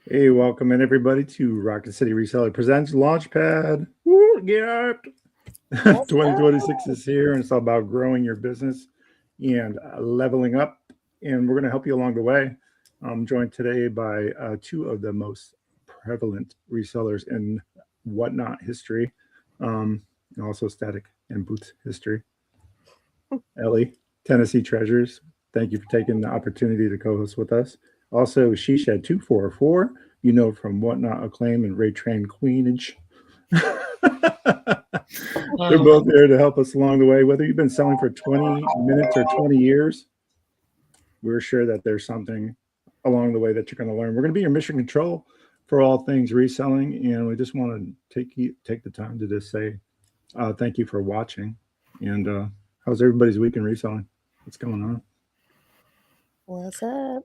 Hey, welcome in everybody to Rocket City Reseller presents Launchpad. Woo, yeah. What's 2026 is here and it's all about growing your business and leveling up. And we're going to help you along the way. I'm joined today by two of the most prevalent resellers in whatnot history, and also static and boots history. Ellie, Tennessee Treasures, thank you for taking the opportunity to co host with us. Also, She Shed 244, you know, from Whatnot Acclaim and Ray Train Queenage. They're both there to help us along the way. Whether you've been selling for 20 minutes or 20 years, we're sure that there's something along the way that you're going to learn. We're going to be your mission control for all things reselling, and we just want to take the time to just say thank you for watching. And how's everybody's week in reselling? What's going on? What's up?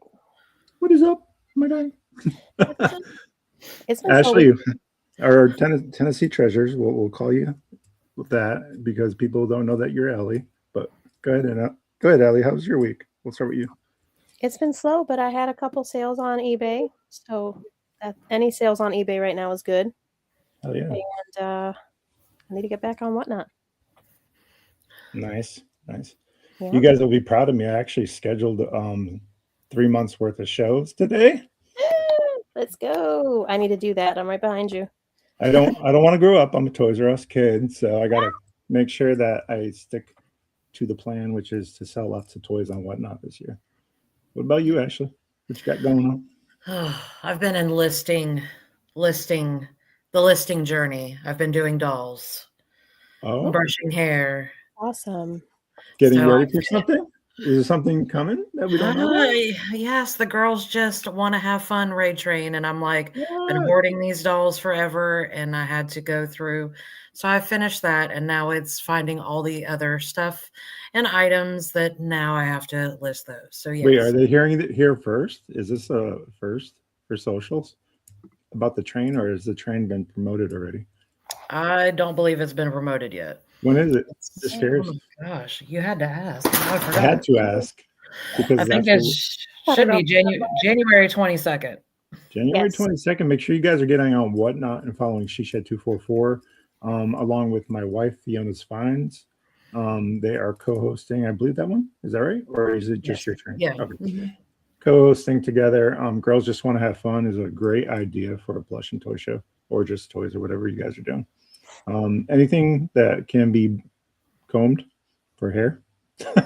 What is up, my guy? It's been Ashley, our Tennessee Treasures, we'll call you with that because people don't know that you're Ellie. But go ahead, Ellie. How was your week? We'll start with you. It's been slow, but I had a couple sales on eBay, so any sales on eBay right now is good. Oh yeah, And I need to get back on Whatnot. nice. Yeah. You guys will be proud of me. I actually scheduled 3 months worth of shows today. Let's go. I need to do that. I'm right behind you. I don't want to grow up. I'm a Toys R Us kid, so I gotta make sure that I stick to the plan, which is to sell lots of toys on Whatnot this year. What about you, Ashley? What you got going on? I've been in listing the listing journey. I've been doing dolls, brushing hair. Awesome. Getting ready for something? Is there something coming that we don't know? Yes, the girls just want to have fun, Ray Train, and I'm like, been hoarding these dolls forever, and I had to go through. So I finished that, and now it's finding all the other stuff and items that now I have to list those. So yes. Wait, are they hearing it here first? Is this a first for socials about the train, or has the train been promoted already? I don't believe it's been promoted yet. When is it? Just Oh curious. my gosh, you had to ask. I had to ask because I think it should be January 22nd. January 22nd. Make sure you guys are getting on Whatnot and following She Shed 244, along with my wife FionasFinds. They are co-hosting. I believe that one. Is that right, or is it just your turn? Yeah. Okay. Mm-hmm. Co-hosting together. Girls just want to have fun is a great idea for a blush and toy show, or just toys or whatever you guys are doing. Anything that can be combed for hair,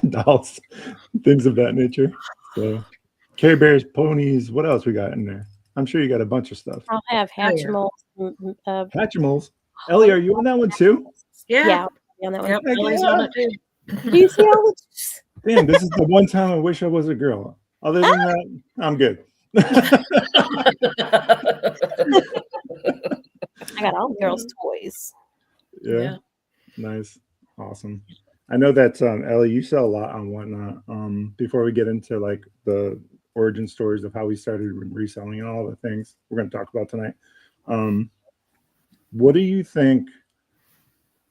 dolls, things of that nature. So, Care Bears, ponies. What else we got in there? I'm sure you got a bunch of stuff. I'll have Hatchimals. Hatchimals. Ellie, are you on that one too? Yeah. On that one. Yep, Ellie's on it too. Do you see all this? Damn, this is the one time I wish I was a girl. Other than that, I'm good. I got all the girls' toys. Yeah. Nice. Awesome. I know that Ellie, you sell a lot on Whatnot. Before we get into like the origin stories of how we started reselling and all the things we're going to talk about tonight, what do you think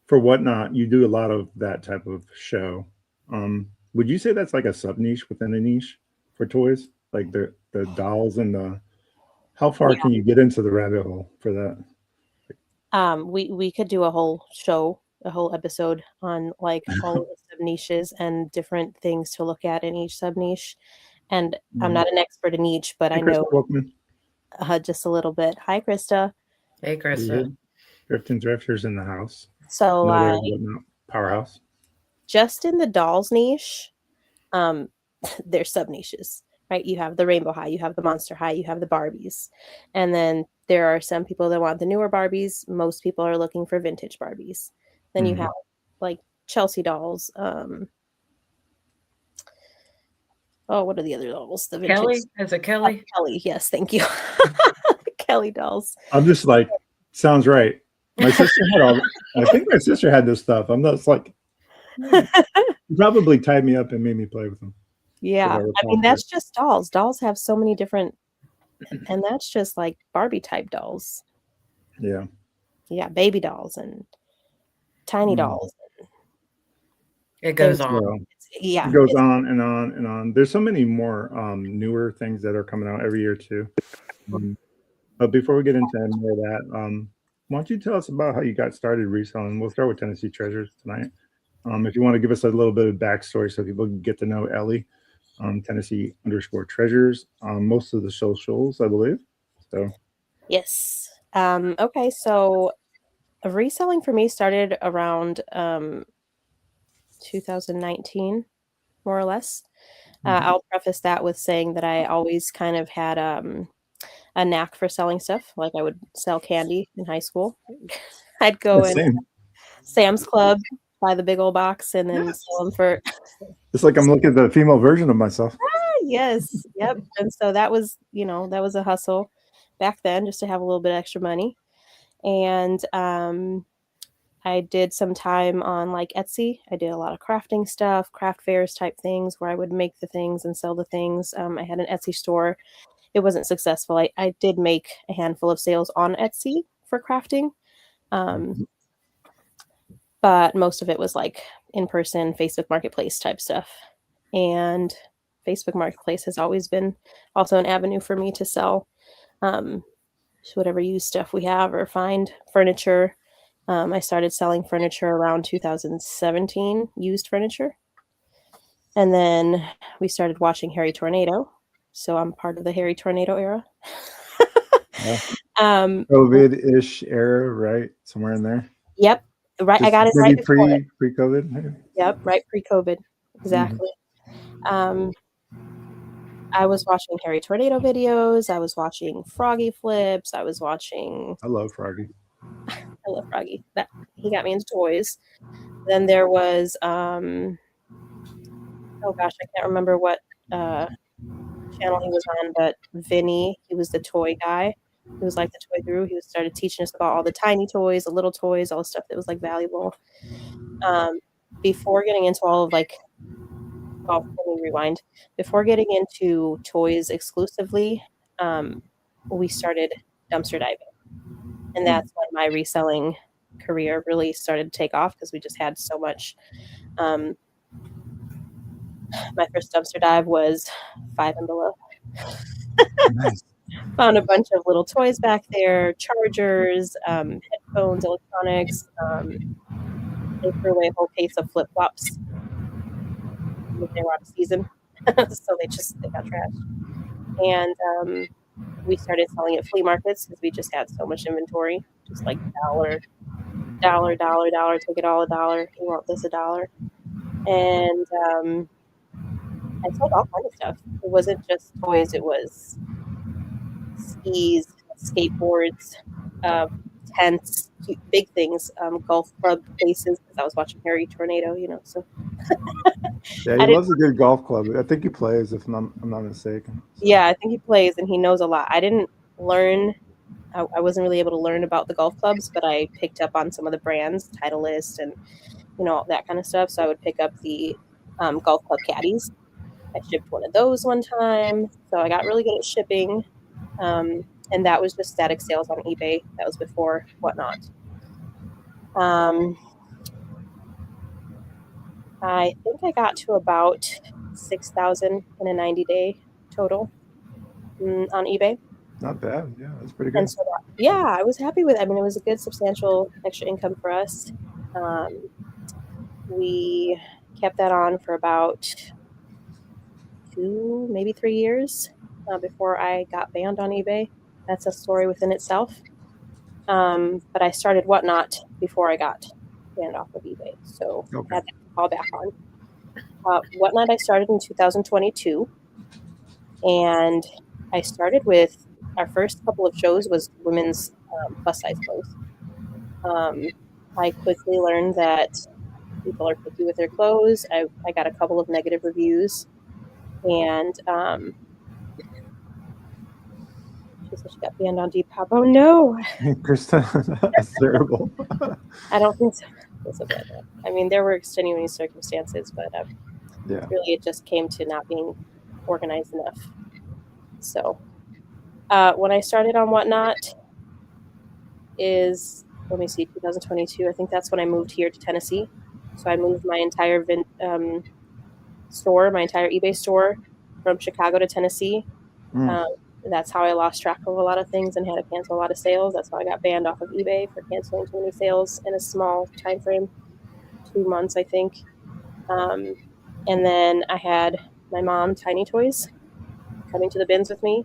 for Whatnot? You do a lot of that type of show. Would you say that's like a sub niche within a niche for toys, like the dolls and the? How far can you get into the rabbit hole for that? We could do a whole show, a whole episode on like all of the sub niches and different things to look at in each sub niche. And I'm not an expert in each, but I know just a little bit. Hi, Krista. Hey, Krista. Drifting Drifters in the house. So powerhouse. Just in the dolls niche, there's sub niches, right? You have the Rainbow High, you have the Monster High, you have the Barbies, and then there are some people that want the newer Barbies. Most people are looking for vintage Barbies. Then you have like Chelsea dolls. What are the other dolls? The vintage. Kelly? Is it Kelly? Kelly, yes, thank you. Kelly dolls. I'm just like, sounds right. My sister had I think my sister had this stuff. I'm just like, you probably tied me up and made me play with them. Yeah, I mean, that's just dolls. Dolls have so many different, and that's just like Barbie type dolls. Yeah. Yeah, baby dolls and tiny dolls. It goes on. Yeah. It goes on and on and on. There's so many more newer things that are coming out every year too. But before we get into any more of that, why don't you tell us about how you got started reselling? We'll start with Tennessee Treasures tonight. If you want to give us a little bit of backstory so people can get to know Ellie, Tennessee_Treasures, most of the socials, I believe. So Yes. Okay, so reselling for me started around 2019, more or less. I'll preface that with saying that I always kind of had a knack for selling stuff. Like I would sell candy in high school. I'd go in same. Sam's Club, buy the big old box, and then sell them for It's like I'm looking at the female version of myself. yes, yep. And so that was, that was a hustle back then, just to have a little bit extra money. And I did some time on like Etsy. I did a lot of crafting stuff, craft fairs type things where I would make the things and sell the things. I had an Etsy store. It wasn't successful. I did make a handful of sales on Etsy for crafting. But most of it was like in-person Facebook Marketplace type stuff. And Facebook Marketplace has always been also an avenue for me to sell whatever used stuff we have or find furniture. I started selling furniture around 2017, used furniture. And then we started watching Harry Tornado. So I'm part of the Harry Tornado era. Yeah. COVID-ish era, right? Somewhere in there. Yep. Right. Just I got it right before it. pre-COVID. Yep. Right. Pre-COVID. Exactly. I was watching Harry Tornado videos. I was watching Froggy flips. I was watching. I love Froggy. I love Froggy. That he got me into toys. Then there was oh gosh, I can't remember what channel he was on, but Vinny, he was the toy guy. He was like the toy guru. He started teaching us about all the tiny toys, the little toys, all the stuff that was like valuable. Before getting into all of like, well, let me rewind. Before getting into toys exclusively, we started dumpster diving. And that's when my reselling career really started to take off because we just had so much. My first dumpster dive was 5 and below. Nice. Found a bunch of little toys back there, chargers, headphones, electronics. They threw away a whole case of flip-flops. They were out of season, so they got trashed. And we started selling at flea markets because we just had so much inventory, just like dollar, take it all $1. You want this $1? And I sold all kinds of stuff. It wasn't just toys. It was skis, skateboards, tents, big things, golf club places. Because I was watching Harry Tornado, so. Yeah, he loves a good golf club. I think he plays, if I'm not mistaken. So. Yeah, I think he plays, and he knows a lot. I didn't learn. I wasn't really able to learn about the golf clubs, but I picked up on some of the brands, Titleist, and all that kind of stuff. So I would pick up the golf club caddies. I shipped one of those one time, so I got really good at shipping. And that was just static sales on eBay. That was before Whatnot. I think I got to about 6,000 in a 90-day total on eBay. Not bad. Yeah, that's pretty good. And so, I was happy with it. I mean, it was a good, substantial extra income for us. We kept that on for about 2, maybe 3 years before I got banned on eBay. That's a story within itself. But I started Whatnot before I got banned off of eBay. So I had that to fall back on. Whatnot I started in 2022. And I started with, our first couple of shows was women's plus size clothes. I quickly learned that people are picky with their clothes. I got a couple of negative reviews. And she got banned on Depop. Oh no, Krista, that's terrible. I don't think so. I mean, there were extenuating circumstances, but really it just came to not being organized enough. So when I started on Whatnot is, 2022. I think that's when I moved here to Tennessee. So I moved my entire store, my entire eBay store from Chicago to Tennessee. that's how I lost track of a lot of things and had to cancel a lot of sales. That's how I got banned off of eBay for canceling too many sales in a small time frame, 2 months, I think. And then I had my mom, Tiny Toys, coming to the bins with me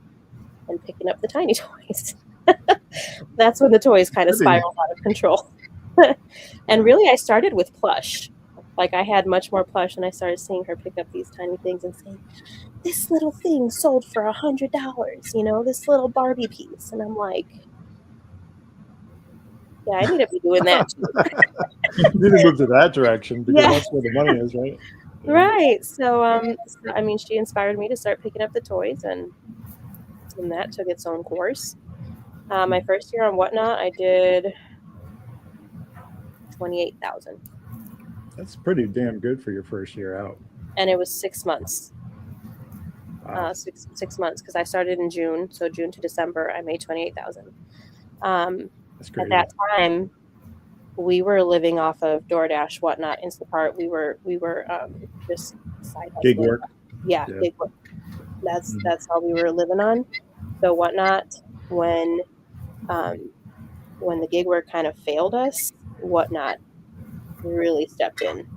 and picking up the tiny toys. That's when the toys kind of spiraled out of control. And really, I started with plush. Like, I had much more plush, and I started seeing her pick up these tiny things and saying, this little thing sold for $100, you know, this little Barbie piece. And I'm like, yeah, I need to be doing that too. You need to move to that direction because Yeah. that's where the money is, right? Right. So, I mean, she inspired me to start picking up the toys, and that took its own course. My first year on Whatnot, I did 28,000, That's pretty damn good for your first year out. and it was 6 months. Wow. 6 months, because I started in June, so June to December, I made 28,000. That's great. At that time, we were living off of DoorDash, Whatnot, Instacart. We were just side hustling. Gig work. Yeah, gig work. That's all we were living on. So Whatnot, when the gig work kind of failed us, Whatnot really stepped in.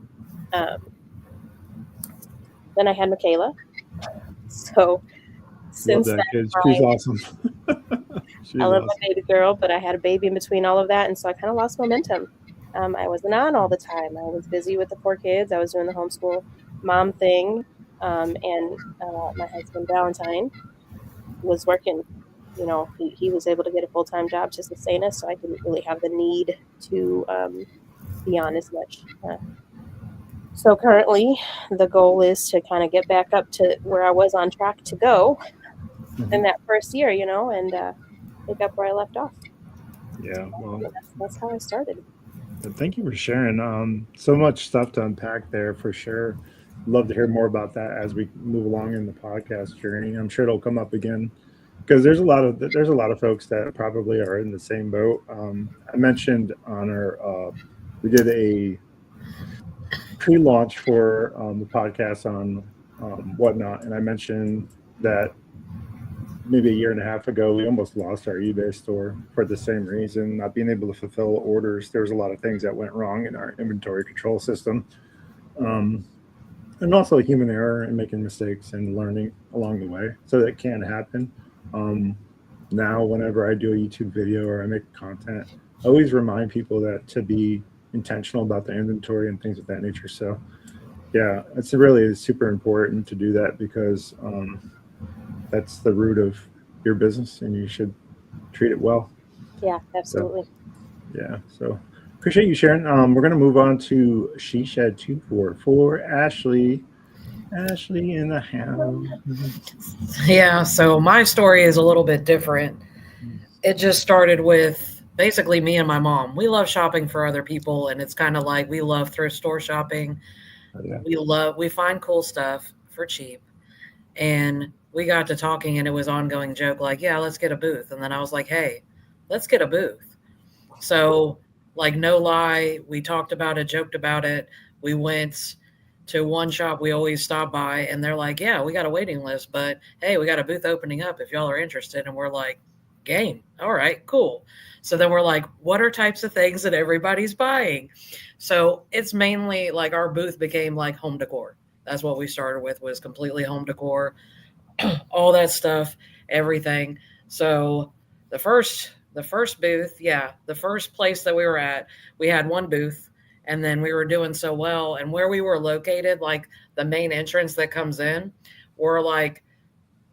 Then I had Michaela. So since Love that then, kid. She's awesome. I love my baby girl, but I had a baby in between all of that, and so I kind of lost momentum. I wasn't on all the time. I was busy with the 4 kids. I was doing the homeschool mom thing, and my husband Valentine was working. You know, he was able to get a full-time job to sustain us, so I didn't really have the need to be on as much. So currently, the goal is to kind of get back up to where I was on track to go in that first year, you know, and pick up where I left off. Yeah, well, that's how I started. Thank you for sharing. So much stuff to unpack there for sure. Love to hear more about that as we move along in the podcast journey. I'm sure it'll come up again because there's a lot of folks that probably are in the same boat. I mentioned on our we did a pre-launch for the podcast on Whatnot, and I mentioned that maybe a year and a half ago we almost lost our eBay store for the same reason, not being able to fulfill orders. There was a lot of things that went wrong in our inventory control system, and also human error and making mistakes and learning along the way. So that can happen. Now whenever I do a YouTube video or I make content, I always remind people that to be intentional about the inventory and things of that nature. So yeah, it's really super important to do that because that's the root of your business and you should treat it well. Yeah, absolutely. So appreciate you sharing. We're going to move on to She Shed 244. Ashley in the house. Yeah, so my story is a little bit different. It just started with basically me and my mom. We love shopping for other people, and it's kind of like we love thrift store shopping. We find cool stuff for cheap. And we got to talking, and it was ongoing joke like, yeah, let's get a booth. And then I was like, hey, let's get a booth. So like, no lie, we talked about it, joked about it. We went to one shop we always stop by, and they're like, yeah, we got a waiting list, but hey, we got a booth opening up if y'all are interested. And we're like, game. All right, cool. So then we're like, what are types of things that everybody's buying? So it's mainly like our booth became like home decor. That's what we started with, was completely home decor, all that stuff, everything. So the first booth, the first place that we were at, we had one booth, and then we were doing so well. And where we were located, like the main entrance that comes in, we're like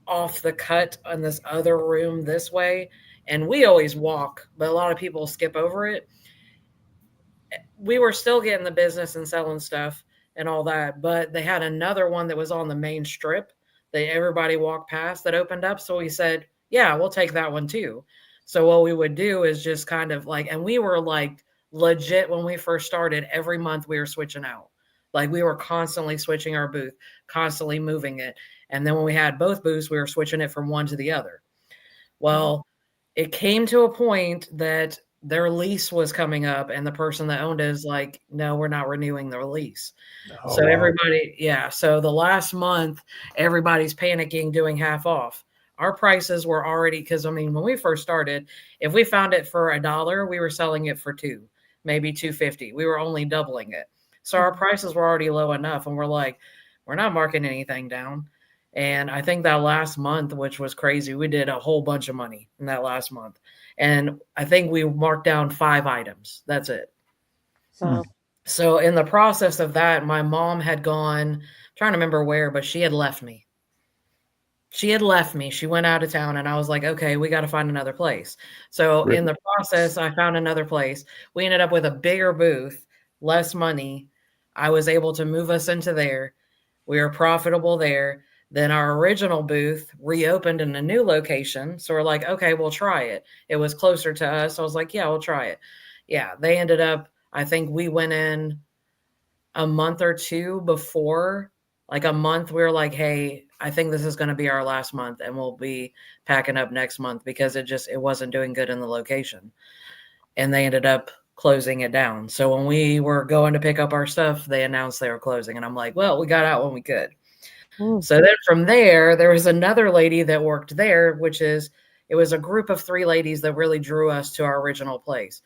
off the cut on this other room this way. And we always walk, but a lot of people skip over it. We were still getting the business and selling stuff and all that, but they had another one that was on the main strip that everybody walked past that opened up. So we said, yeah, we'll take that one too. So what we would do is just kind of like, and we were like legit when we first started, every month we were switching out. Like we were constantly switching our booth, constantly moving it. And then when we had both booths, we were switching it from one to the other. Well, it came to a point that their lease was coming up, and the person that owned it is like, no, we're not renewing the lease. Oh, so wow. everybody, so the last month, everybody's panicking, doing half off. our prices were already, because I mean, when we first started, if we found it for $1, we were selling it for $2, maybe $2.50. We were only doubling it. So our prices were already low enough. And we're like, we're not marking anything down. And I think that last month, which was crazy, we did a whole bunch of money in that last month. And I think we marked down 5 items. That's it. Wow. So in the process of that, my mom had gone, trying to remember where, but she had left me. She went out of town, and I was like, okay, we got to find another place. So in the process, I found another place. We ended up with a bigger booth, less money. I was able to move us into there. We were profitable there. Then our original booth reopened in a new location. So we're like, okay, we'll try it. It was closer to us. I was like, yeah, we'll try it. Yeah, they ended up, I think we went in a month or two before, like a month, we were like, hey, I think this is going to be our last month, and we'll be packing up next month, because it wasn't doing good in the location. And they ended up closing it down. So when we were going to pick up our stuff, they announced they were closing. And I'm like, well, we got out when we could. So then from there was another lady that worked there, it was a group of 3 ladies that really drew us to our original place.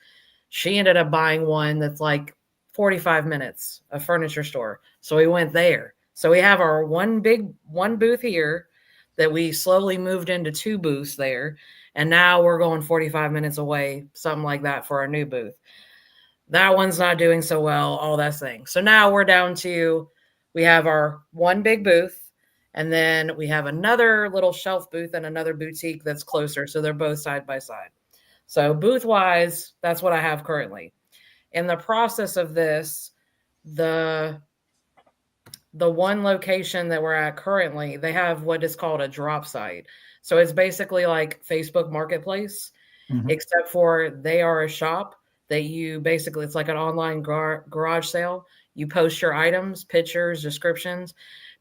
She ended up buying one that's like 45 minutes, a furniture store. So we went there. So we have our one booth here that we slowly moved into 2 booths there. And now we're going 45 minutes away, something like that, for our new booth. That one's not doing so well, all that thing. So now we're down to, we have our one big booth, and then we have another little shelf booth and another boutique that's closer. So they're both side by side. So booth wise, that's what I have currently. In the process of this, the one location that we're at currently, they have what is called a drop site. So it's basically like Facebook Marketplace, except for they are a shop that it's like an online garage sale. You post your items, pictures, descriptions.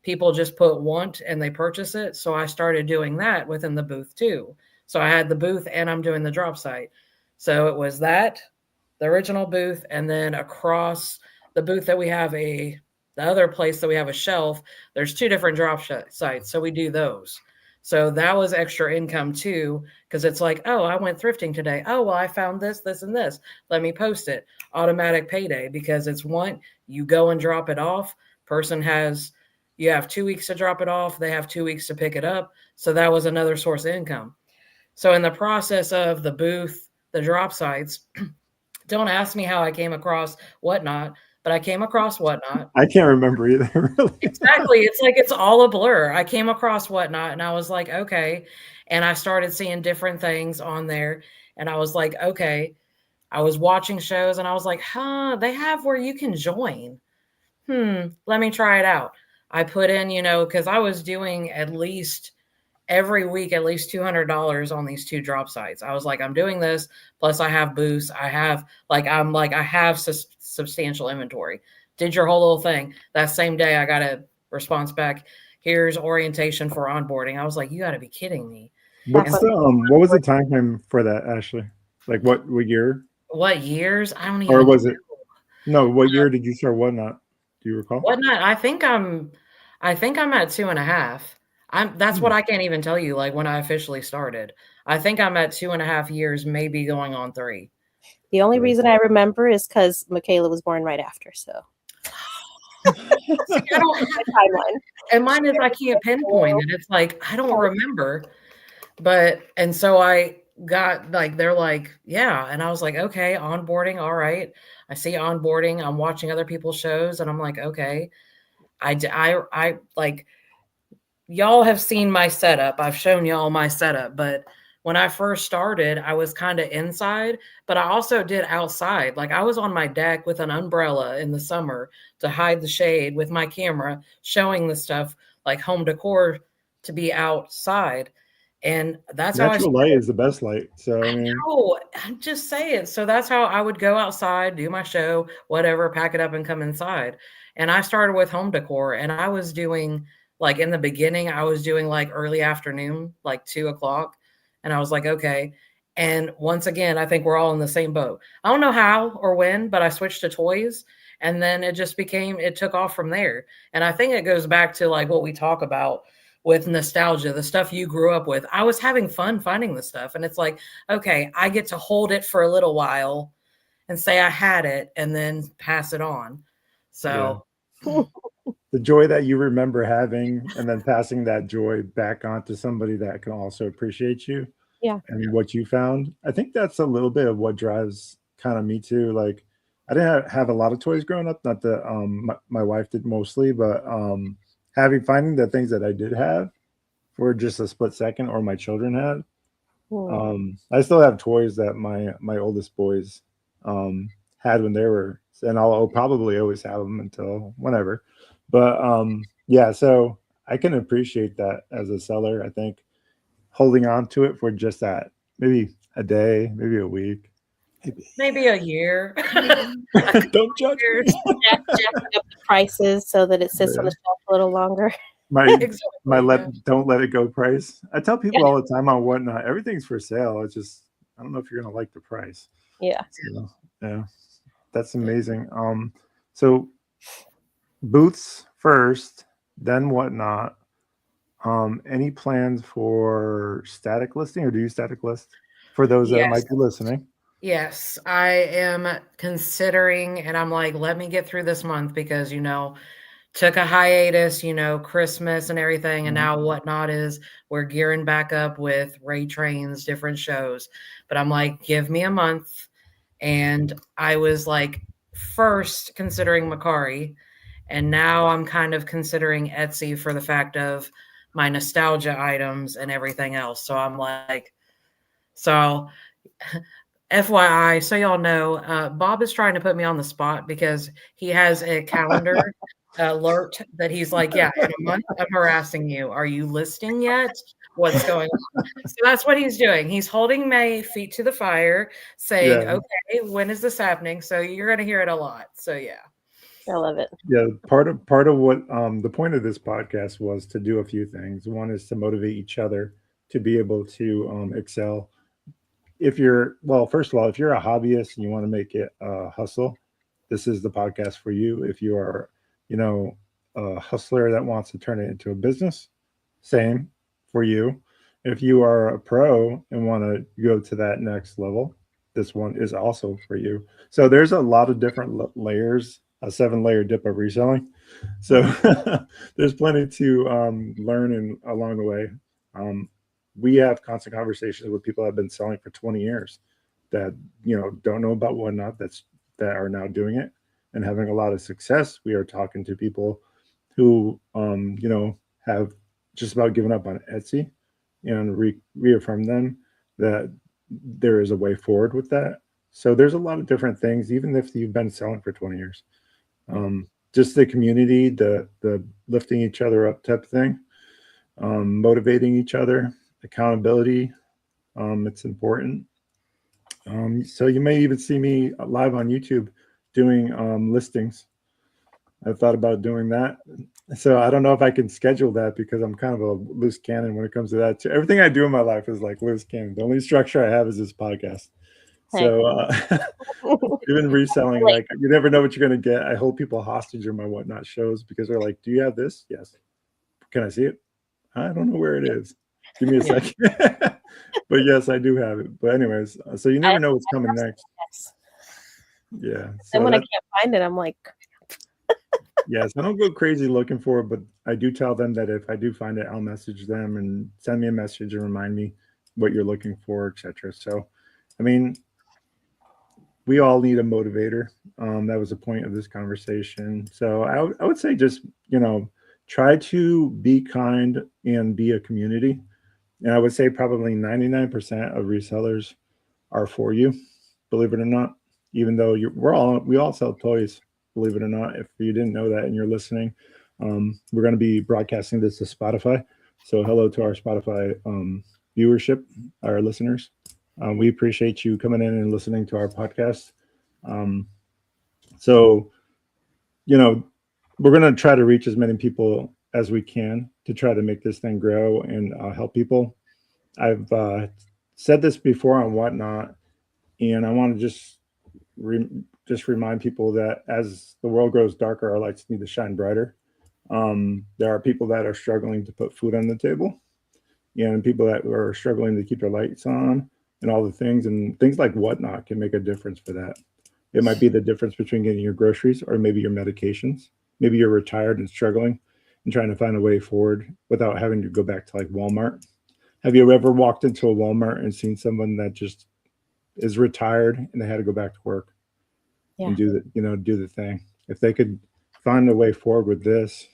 People just put want and they purchase it. So I started doing that within the booth too. So I had the booth and I'm doing the drop site. So it was the original booth, and then across the booth that we have the other place that we have a shelf, there's 2 different drop sites. So we do those. So that was extra income too, because it's like, oh, I went thrifting today. Oh, well, I found this, this, and this. Let me post it. Automatic payday, because it's you go and drop it off. You have 2 weeks to drop it off. They have 2 weeks to pick it up. So that was another source of income. So in the process of the booth, the drop sites, don't ask me how I came across Whatnot, but I came across Whatnot. I can't remember either, really. Exactly. It's like, it's all a blur. I came across Whatnot and I was like, okay. And I started seeing different things on there. And I was like, okay. I was watching shows and I was like, they have where you can join. Let me try it out. I put in, because I was doing at least every week, at least $200 on these 2 drop sites. I was like, I'm doing this. Plus I have booths. I have substantial inventory. Did your whole little thing. That same day, I got a response back. Here's orientation for onboarding. I was like, you got to be kidding me. What was the time frame for that, Ashley? Like what year? What years? I don't even know. Or was it? No, what year did you start Whatnot? Do you recall? Whatnot, I think I'm at 2.5. That's what I can't even tell you, like when I officially started. I think I'm at 2.5 years, maybe going on 3. The only reason I remember is because Michaela was born right after. So See, I don't have timeline. And mine is, I can't pinpoint it. It's like, I don't remember. And so I got they're like, yeah. And I was like, okay, onboarding. All right. I see onboarding. I'm watching other people's shows and I'm like, okay, I like, y'all have seen my setup. I've shown y'all my setup, but when I first started, I was kind of inside, but I also did outside. Like I was on my deck with an umbrella in the summer to hide the shade with my camera, showing the stuff like home decor to be outside. And that's natural light is the best light. So I know, I'm just saying. So that's how I would go outside, do my show, whatever, pack it up and come inside. And I started with home decor, and I was doing like in the beginning, I was doing like early afternoon, like 2:00. And I was like, okay. And once again, I think we're all in the same boat. I don't know how or when, but I switched to toys. And then it just it took off from there. And I think it goes back to like what we talk about with nostalgia, the stuff you grew up with. I was having fun finding the stuff. And it's like, okay, I get to hold it for a little while and say I had it and then pass it on. So the joy that you remember having and then passing that joy back on to somebody that can also appreciate you and what you found. I think that's a little bit of what drives kind of me too. Like I didn't have a lot of toys growing up, not that my wife did mostly, but finding the things that I did have for just a split second or my children had. I still have toys that my oldest boys had when they were, and I'll probably always have them until whenever. But yeah, so I can appreciate that as a seller. I think holding on to it for just that, maybe a day, maybe a week, maybe a year. Don't judge me. Jacking up the prices so that it sits on the shelf a little longer. Don't let it go price. I tell people all the time on Whatnot, everything's for sale. It's just I don't know if you're gonna like the price. Yeah. So, yeah, that's amazing. So booths first, then Whatnot. Any plans for static listing, or do you static list for those that might be listening? Yes, I am considering, and I'm like, let me get through this month because, took a hiatus, Christmas and everything. And now Whatnot we're gearing back up with Ray Trains, different shows. But I'm like, give me a month. And I was like, first considering Macari. And now I'm kind of considering Etsy for the fact of my nostalgia items and everything else. So I'm like, FYI, so y'all know, Bob is trying to put me on the spot because he has a calendar alert that he's like, yeah, in a month I'm harassing you. Are you listing yet? What's going on? So that's what he's doing. He's holding my feet to the fire saying, okay, when is this happening? So you're going to hear it a lot. So yeah. I love it. Yeah, part of what the point of this podcast was to do a few things. One is to motivate each other to be able to excel. First of all, if you're a hobbyist and you want to make it a hustle, this is the podcast for you. If you are, a hustler that wants to turn it into a business, same for you. If you are a pro and want to go to that next level, this one is also for you. So there's a lot of different layers, a 7-layer dip of reselling. So there's plenty to learn along the way. We have constant conversations with people that have been selling for 20 years that don't know about Whatnot that are now doing it and having a lot of success. We are talking to people who have just about given up on Etsy and reaffirm them that there is a way forward with that. So there's a lot of different things, even if you've been selling for 20 years. Just the community, the lifting each other up type thing, motivating each other, accountability. It's important. So you may even see me live on YouTube doing listings. I've thought about doing that. So I don't know if I can schedule that because I'm kind of a loose cannon when it comes to that. Everything I do in my life is like loose cannon. The only structure I have is this podcast. So even reselling, like you never know what you're going to get. I hold people hostage in my Whatnot shows because they're like, do you have this? Yes. Can I see it? I don't know where it is. Give me a second. But yes, I do have it. But anyways, so you never know what's coming next. Yeah. So and when I can't find it, I'm like, yes, I don't go crazy looking for it, but I do tell them that if I do find it, I'll message them and send me a message and remind me what you're looking for, etc. So, I mean, we all need a motivator. That was the point of this conversation. So I would say just, try to be kind and be a community. And I would say probably 99% of resellers are for you, believe it or not, even though we all sell toys, believe it or not. If you didn't know that and you're listening, we're going to be broadcasting this to Spotify. So hello to our Spotify viewership, our listeners. We appreciate you coming in and listening to our podcast. So, we're going to try to reach as many people as we can to try to make this thing grow and help people. I've said this before on Whatnot, and I want to just remind people that as the world grows darker, our lights need to shine brighter. There are people that are struggling to put food on the table, and people that are struggling to keep their lights on and all the things. And things like Whatnot can make a difference for that. It might be the difference between getting your groceries or maybe your medications. Maybe you're retired and struggling and trying to find a way forward without having to go back to like Walmart. Have you ever walked into a Walmart and seen someone that just is retired and they had to go back to work and do the thing? If they could find a way forward with this,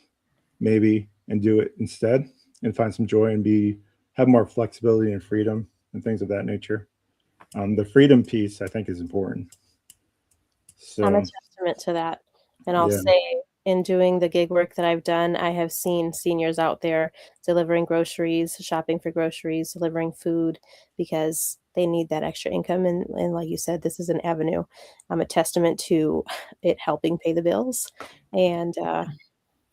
maybe, and do it instead and find some joy and have more flexibility and freedom and things of that nature. The freedom piece, I think, is important. So I'm a testament to that. And I'll say, in doing the gig work that I've done, I have seen seniors out there delivering groceries, shopping for groceries, delivering food because they need that extra income. And like you said, this is an avenue. I'm a testament to it helping pay the bills. And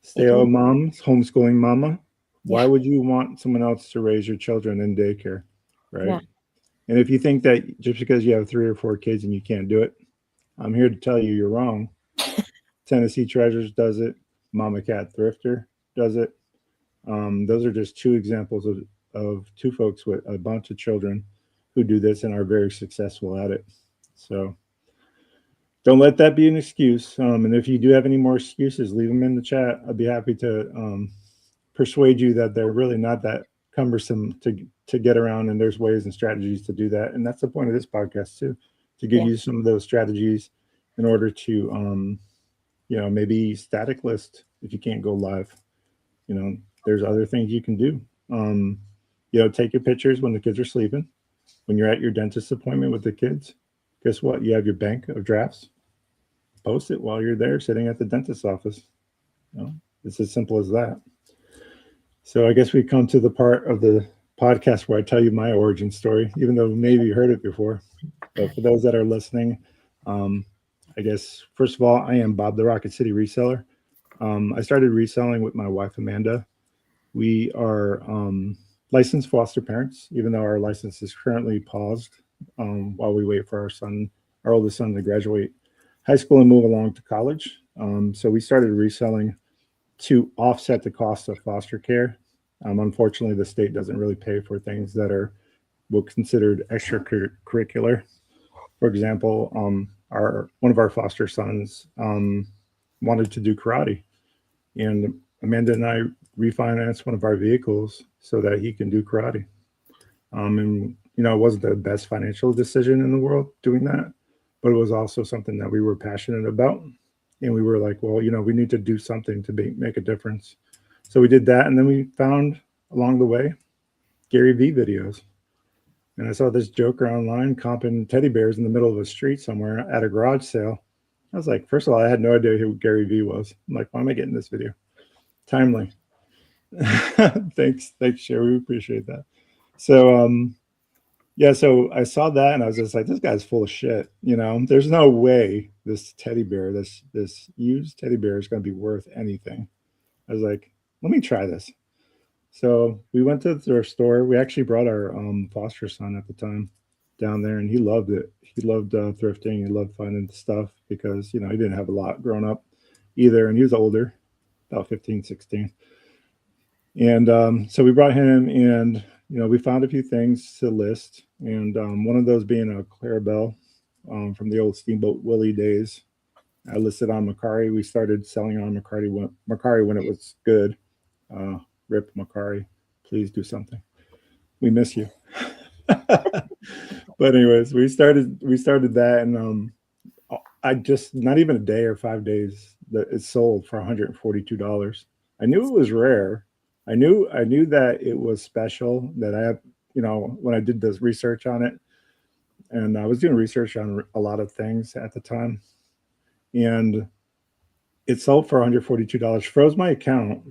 stay-at-home moms, homeschooling mama. Why would you want someone else to raise your children in daycare, right? Yeah. And if you think that just because you have 3 or 4 kids and you can't do it, I'm here to tell you you're wrong. Tennessee Treasures does it. Mama Cat Thrifter does it. Those are just 2 examples of 2 folks with a bunch of children who do this and are very successful at it. So don't let that be an excuse. And if you do have any more excuses, leave them in the chat. I'd be happy to persuade you that they're really not that cumbersome to get around, and there's ways and strategies to do that. And that's the point of this podcast too, to give you some of those strategies in order to maybe static list if you can't go live. There's other things you can do. Take your pictures when the kids are sleeping. When you're at your dentist appointment with the kids, guess what? You have your bank of drafts. Post it while you're there sitting at the dentist's office. It's as simple as that. So I guess we come to the part of the podcast where I tell you my origin story, even though maybe you heard it before. But for those that are listening, I guess, first of all, I am Bob, the Rocket City Reseller. I started reselling with my wife, Amanda. We are licensed foster parents, even though our license is currently paused while we wait for our oldest son to graduate high school and move along to college. So we started reselling to offset the cost of foster care. Unfortunately, the state doesn't really pay for things that are considered extracurricular. For example, one of our foster sons wanted to do karate, and Amanda and I refinanced one of our vehicles so that he can do karate. And it wasn't the best financial decision in the world doing that, but it was also something that we were passionate about. And we were like, well, we need to do something to make a difference. So we did that. And then we found along the way Gary Vee videos. And I saw this joker online comping teddy bears in the middle of a street somewhere at a garage sale. I was like, first of all, I had no idea who Gary Vee was. I'm like, why am I getting this video? Timely. Thanks, Sherry. We appreciate that. So, so I saw that and I was just like, this guy's full of shit. There's no way this teddy bear, this used teddy bear is going to be worth anything. I was like, let me try this. So we went to their store. We actually brought our foster son at the time down there, and he loved it. He loved thrifting. He loved finding stuff because, he didn't have a lot growing up either. And he was older, about 15, 16. And so we brought him, and we found a few things to list, and one of those being a Clarabelle from the old Steamboat Willie days. I listed on Mercari. We started selling on Mercari when it was good. Rip Mercari, please do something. We miss you. But anyways, we started that, and I just not even a day or 5 days that it sold for $142. I knew it was rare. I knew that it was special, that I, when I did this research on it, and I was doing research on a lot of things at the time, and it sold for $142, froze my account.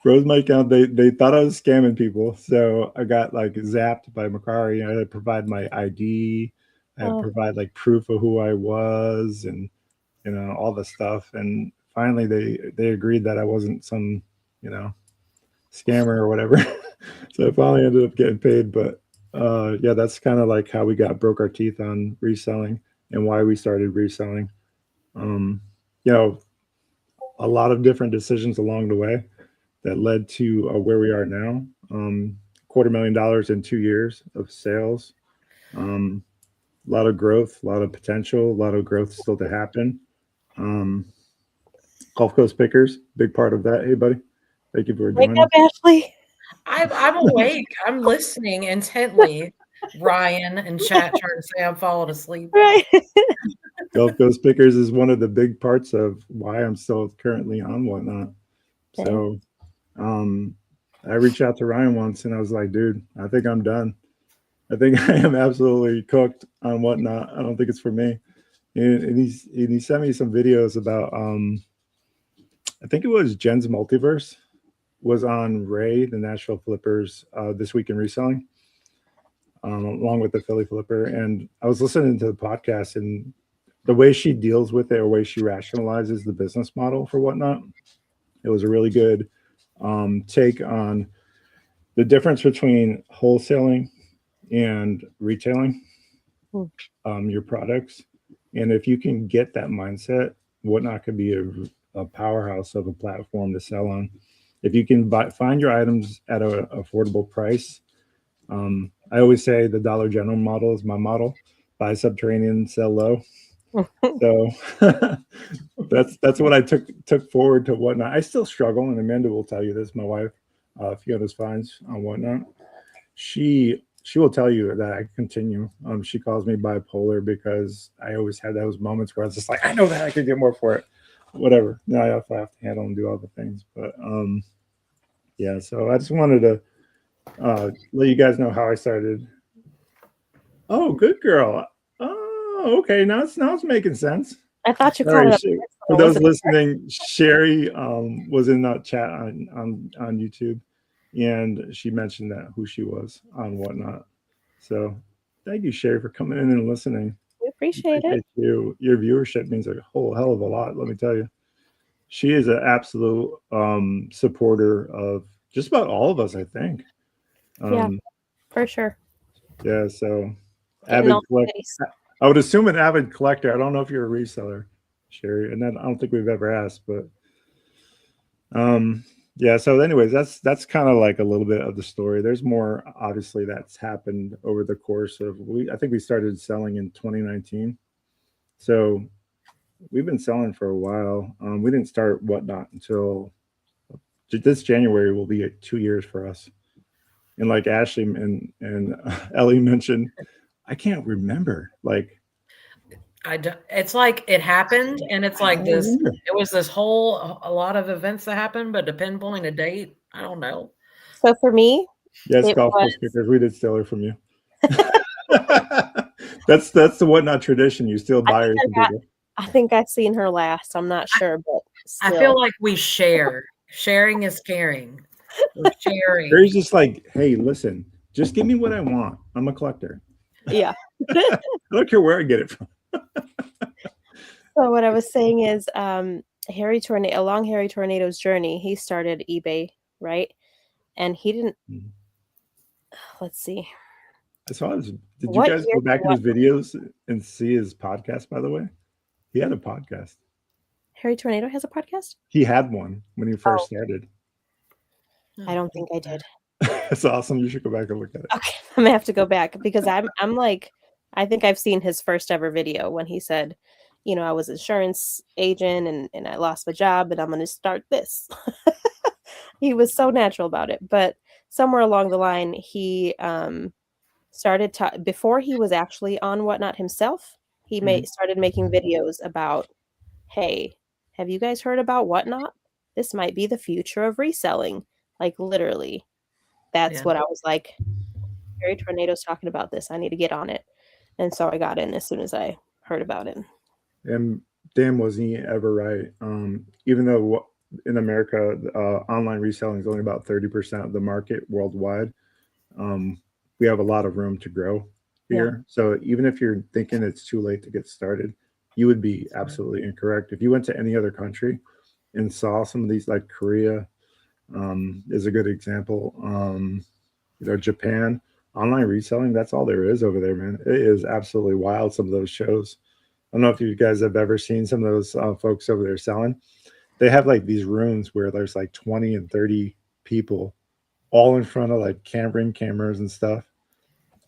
They thought I was scamming people. So I got zapped by Mercari. I had to provide my ID. I had to provide proof of who I was and, all the stuff. And finally they agreed that I wasn't some, scammer or whatever. So I finally ended up getting paid. But that's kind of how we broke our teeth on reselling and why we started reselling. a lot of different decisions along the way that led to where we are now. $250,000 in 2 years of sales. A lot of growth, a lot of potential, a lot of growth still to happen. Gulf Coast Pickers, big part of that. Hey, buddy, thank you for Wake joining. up, Ashley. I'm awake. I'm listening intently. Ryan in chat trying to say I'm falling asleep. Right. Gulf Coast Pickers is one of the big parts of why I'm still currently on Whatnot. Okay. So I reached out to Ryan once and I was like, dude, I think I'm done. I think I am absolutely cooked on Whatnot. I don't think it's for me. And he sent me some videos about I think it was Jen's Multiverse was on Ray, the Nashville Flippers, This Week in Reselling, along with the Philly Flipper. And I was listening to the podcast, and the way she deals with it, or way she rationalizes the business model for Whatnot, it was a really good take on the difference between wholesaling and retailing your products. And if you can get that mindset, Whatnot could be a powerhouse of a platform to sell on. If you can find your items at an affordable price. I always say the Dollar General model is my model: buy subterranean, sell low. So that's what I took forward to Whatnot. I still struggle, and Amanda will tell you this. My wife, FionasFinds on Whatnot, she will tell you that I continue. She calls me bipolar because I always had those moments where I was just like, I know that I could get more for it. Whatever. Now I have to handle and do all the things. But yeah, so I just wanted to let you guys know how I started. Oh, good girl. Oh, okay. Now it's making sense. I thought you Sorry, caught it. for those listening, Sherry was in that chat on YouTube, and she mentioned that who she was on Whatnot. So thank you, Sherry, for coming in and listening. We appreciate it. You. Your viewership means a whole hell of a lot, let me tell you. She is an absolute supporter of just about all of us, I think. Yeah, for sure. Yeah, so Getting all avid collector. I would assume an avid collector. I don't know if you're a reseller, Sherry, and then I don't think we've ever asked, but yeah. So, anyways, that's kind of like a little bit of the story. There's more, obviously, that's happened over the course of I think we started selling in 2019, so we've been selling for a while. We didn't start Whatnot until this January will be 2 years for us. And like Ashley and Ellie mentioned, I can't remember. Like, it's like it happened, and it's like this. It was this a lot of events that happened, but to pinpoint a date, I don't know. So for me, yes, Golf Coast Pickers, we did steal it from you. That's the Whatnot tradition. You steal buyers from people. I think I've seen her last. I'm not sure, but still. I feel like we share. Sharing is caring. We're sharing. There's just like, hey, listen, just give me what I want. I'm a collector. Yeah. I don't care where I get it from. So what I was saying is along Harry Tornado's journey, he started eBay, right? And he didn't let's see. I saw his. Did you guys go back in his videos and see his podcast, by the way? He had a podcast. Harry Tornado has a podcast? He had one when he first started. I don't think I did. That's awesome. You should go back and look at it. Okay. I'm gonna have to go back because I'm like, I think I've seen his first ever video when he said, you know, I was an insurance agent and I lost my job and I'm gonna start this. He was so natural about it. But somewhere along the line, he started before he was actually on Whatnot himself, he started making videos about, hey, have you guys heard about Whatnot? This might be the future of reselling. Like literally. That's what I was like, Harry Tornado's talking about this. I need to get on it. And so I got in as soon as I heard about it. And damn, wasn't he ever right? Even though in America, online reselling is only about 30% of the market worldwide, we have a lot of room to grow here. Yeah. So even if you're thinking it's too late to get started, you would be absolutely incorrect. If you went to any other country and saw some of these, like Korea, is a good example. You know, Japan, online reselling, that's all there is over there, man. It is absolutely wild, some of those shows. I don't know if you guys have ever seen some of those folks over there selling. they have like these rooms where there's like 20 and 30 people all in front of like cameras and stuff,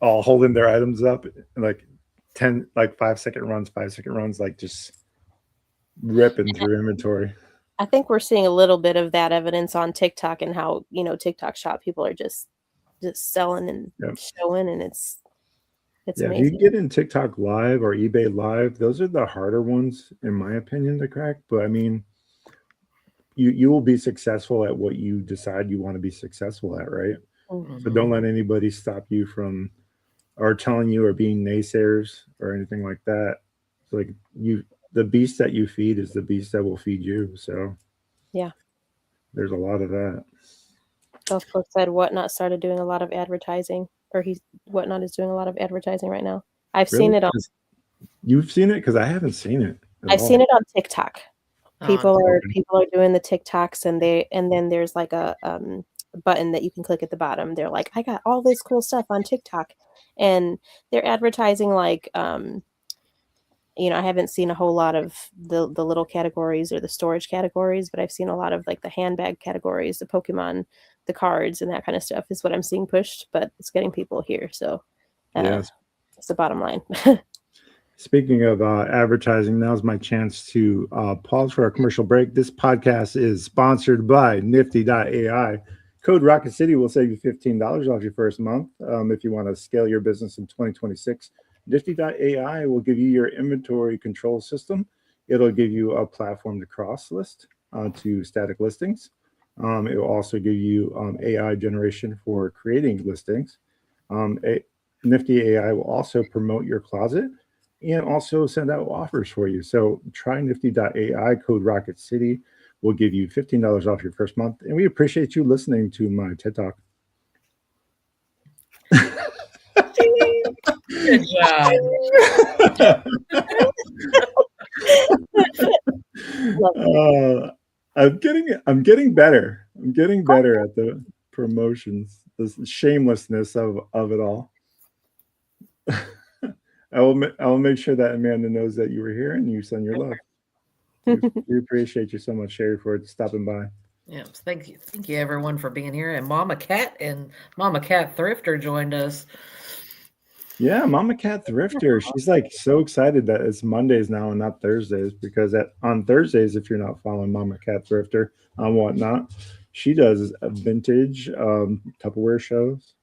all holding their items up, and like 10, like 5 second runs, like just ripping through inventory. I think we're seeing a little bit of that evidence on TikTok and how, TikTok shop people are just selling and showing, and it's If you amazing. get in TikTok Live or eBay Live, those are the harder ones, in my opinion, to crack. But I mean, you will be successful at what you decide you want to be successful at, right? Mhm. So don't let anybody stop you from, or telling you, or being naysayers or anything like that. So like the beast that you feed is the beast that will feed you. So Yeah. there's a lot of that. Of course, said Whatnot started doing a lot of advertising, or Whatnot is doing a lot of advertising right now. I've seen it on. You've seen it? Because I haven't seen it. I've seen it on TikTok. People Oh, are doing the TikToks, and then there's like a button that you can click at the bottom. They're like, I got all this cool stuff on TikTok, and they're advertising like I haven't seen a whole lot of the little categories or the storage categories, but I've seen a lot of like the handbag categories, the Pokemon, the cards, and that kind of stuff is what I'm seeing pushed, but it's getting people here. So Yes. it's the bottom line. Speaking of advertising, now's my chance to pause for a commercial break. This podcast is sponsored by Nifty.ai. Code Rocket City will save you $15 off your first month. If you want to scale your business in 2026, Nifty.ai will give you your inventory control system. It'll give you a platform to cross list to static listings. It will also give you AI generation for creating listings. Nifty AI will also promote your closet and also send out offers for you. So try Nifty.ai, code Rocket City will give you $15 off your first month. And we appreciate you listening to my TED Talk. good job. I'm getting better. I'm getting better at the promotions, the shamelessness of it all. I will make sure that Amanda knows that you were here and you send your love. We appreciate you so much, Sherry, for stopping by. Yes, thank you everyone for being here. And Mama Cat Thrifter joined us. Yeah, Mama Cat Thrifter. She's like so excited that it's Mondays now and not Thursdays, because on Thursdays, if you're not following Mama Cat Thrifter on Whatnot, she does vintage Tupperware shows,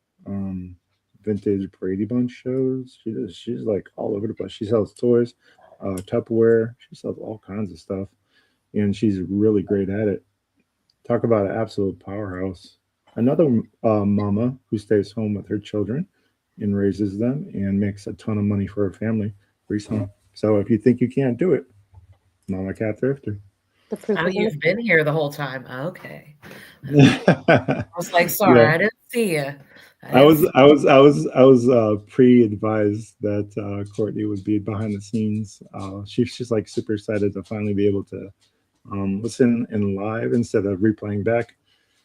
vintage Brady Bunch shows. She's like all over the place. She sells toys, Tupperware. She sells all kinds of stuff, and she's really great at it. Talk about an absolute powerhouse. Another mama who stays home with her children and raises them and makes a ton of money for her family recently. So if you think you can't do it, Mama Cat Thrifter. Oh, you've been here the whole time. Okay. I was like, sorry, yeah. I didn't see you. I was pre-advised that Courtney would be behind the scenes. She's like super excited to finally be able to listen in live instead of replaying back.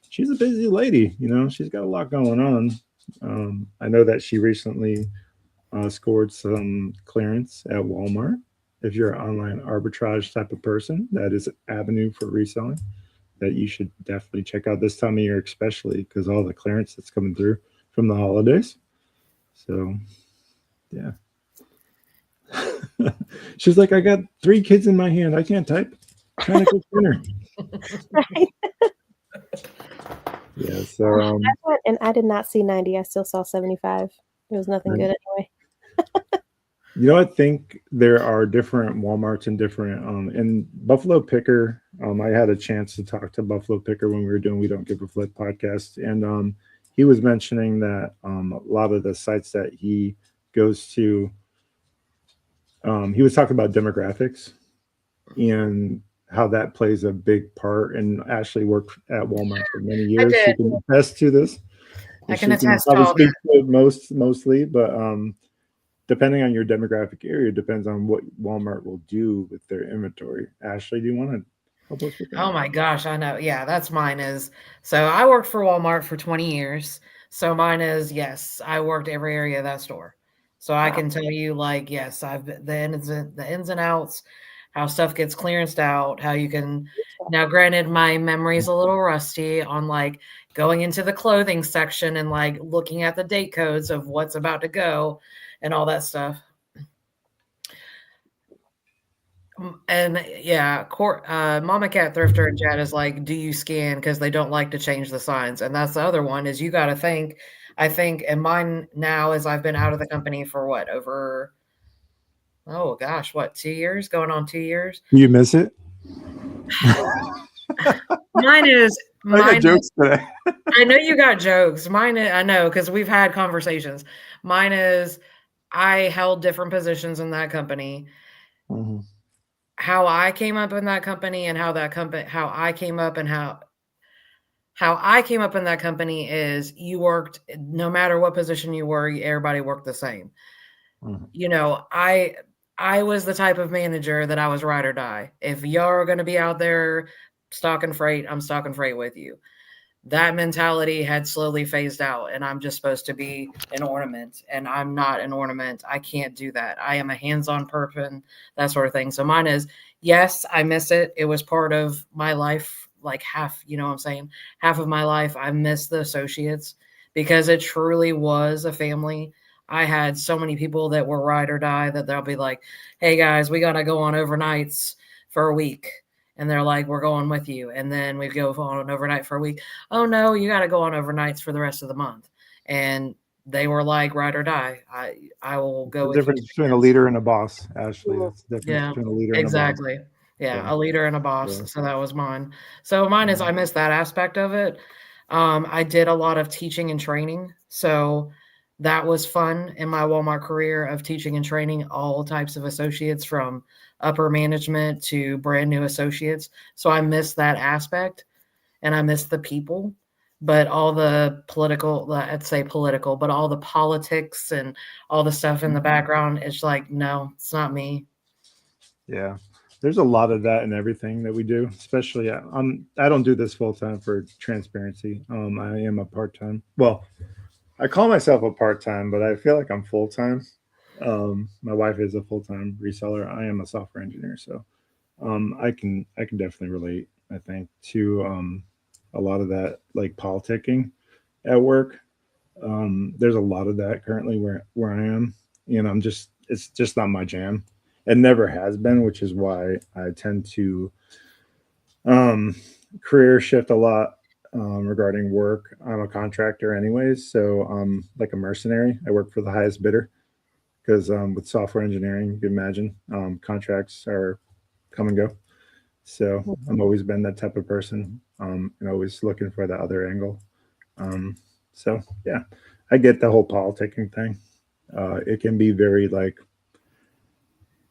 She's a busy lady, she's got a lot going on. I know that she recently scored some clearance at Walmart. If you're an online arbitrage type of person, that is an avenue for reselling that you should definitely check out this time of year, especially because all the clearance that's coming through from the holidays. So, yeah. She's like, I got 3 kids in my hand. I can't type. I'm trying to cook dinner. Right. Yeah, so and I did not see 90. I still saw 75. It was nothing good anyway. I think there are different Walmarts and different in Buffalo Picker. I had a chance to talk to Buffalo Picker when we were doing We Don't Give a Flip podcast, and he was mentioning that a lot of the sites that he goes to, he was talking about demographics and how that plays a big part. And Ashley worked at Walmart for many years. She can attest to this. I can attest to all that. Mostly, but depending on your demographic area, depends on what Walmart will do with their inventory. Ashley, do you want to help us with that? Oh my gosh, I know. Yeah, that's mine is. So I worked for Walmart for 20 years. So mine is, yes, I worked every area of that store. So I can tell you, like, yes, I've the ins and outs. how stuff gets clearanced out, how you can. Now, granted, my memory's a little rusty on like going into the clothing section and like looking at the date codes of what's about to go and all that stuff. And yeah, Mama Cat Thrifter and Chat is like, do you scan? Because they don't like to change the signs. And that's the other one is you got to think, I think, and mine now is I've been out of the company for what, over, oh gosh, what, 2 years? Going on 2 years? You miss it? Mine is. I got jokes today. I know you got jokes. Mine is, I know, because we've had conversations. Mine is I held different positions in that company. Mm-hmm. How I came up in that company and how I came up and how I came up in that company is you worked, no matter what position you were, everybody worked the same. Mm-hmm. You know, I was the type of manager that I was ride or die. If y'all are going to be out there stocking freight, I'm stocking freight with you. That mentality had slowly phased out, and I'm just supposed to be an ornament, and I'm not an ornament. I can't do that. I am a hands-on person, that sort of thing. So mine is, yes, I miss it. It was part of my life, like half, you know what I'm saying? Half of my life, I miss the associates because it truly was a family. I had so many people that were ride or die that they'll be like, hey guys, we got to go on overnights for a week. And they're like, we're going with you. And then we go on overnight for a week. Oh, no, you got to go on overnights for the rest of the month. And they were like, ride or die. I will go with you. The difference between a leader and a boss, Ashley. That's the difference Yeah, between a leader and exactly. a boss. Yeah, a leader and a boss. Yeah. So that was mine. So mine is I miss that aspect of it. I did a lot of teaching and training. So that was fun in my Walmart career of teaching and training all types of associates from upper management to brand new associates. So I miss that aspect and I miss the people, but all the political, I'd say political, but all the politics and all the stuff in the background, it's like, no, it's not me. Yeah. There's a lot of that in everything that we do, especially I don't do this full time for transparency. I am a part-time. Well, I call myself a part-time, but I feel like I'm full-time. My wife is a full-time reseller. I am a software engineer, so I can definitely relate, I think, to a lot of that, like politicking at work. There's a lot of that currently where I am, and it's just not my jam. It never has been, which is why I tend to career shift a lot regarding work. I'm a contractor anyways, so I'm like a mercenary. I work for the highest bidder because with software engineering, you can imagine contracts are come and go. So I've always been that type of person and always looking for the other angle. So yeah, I get the whole politicking thing. It can be very like,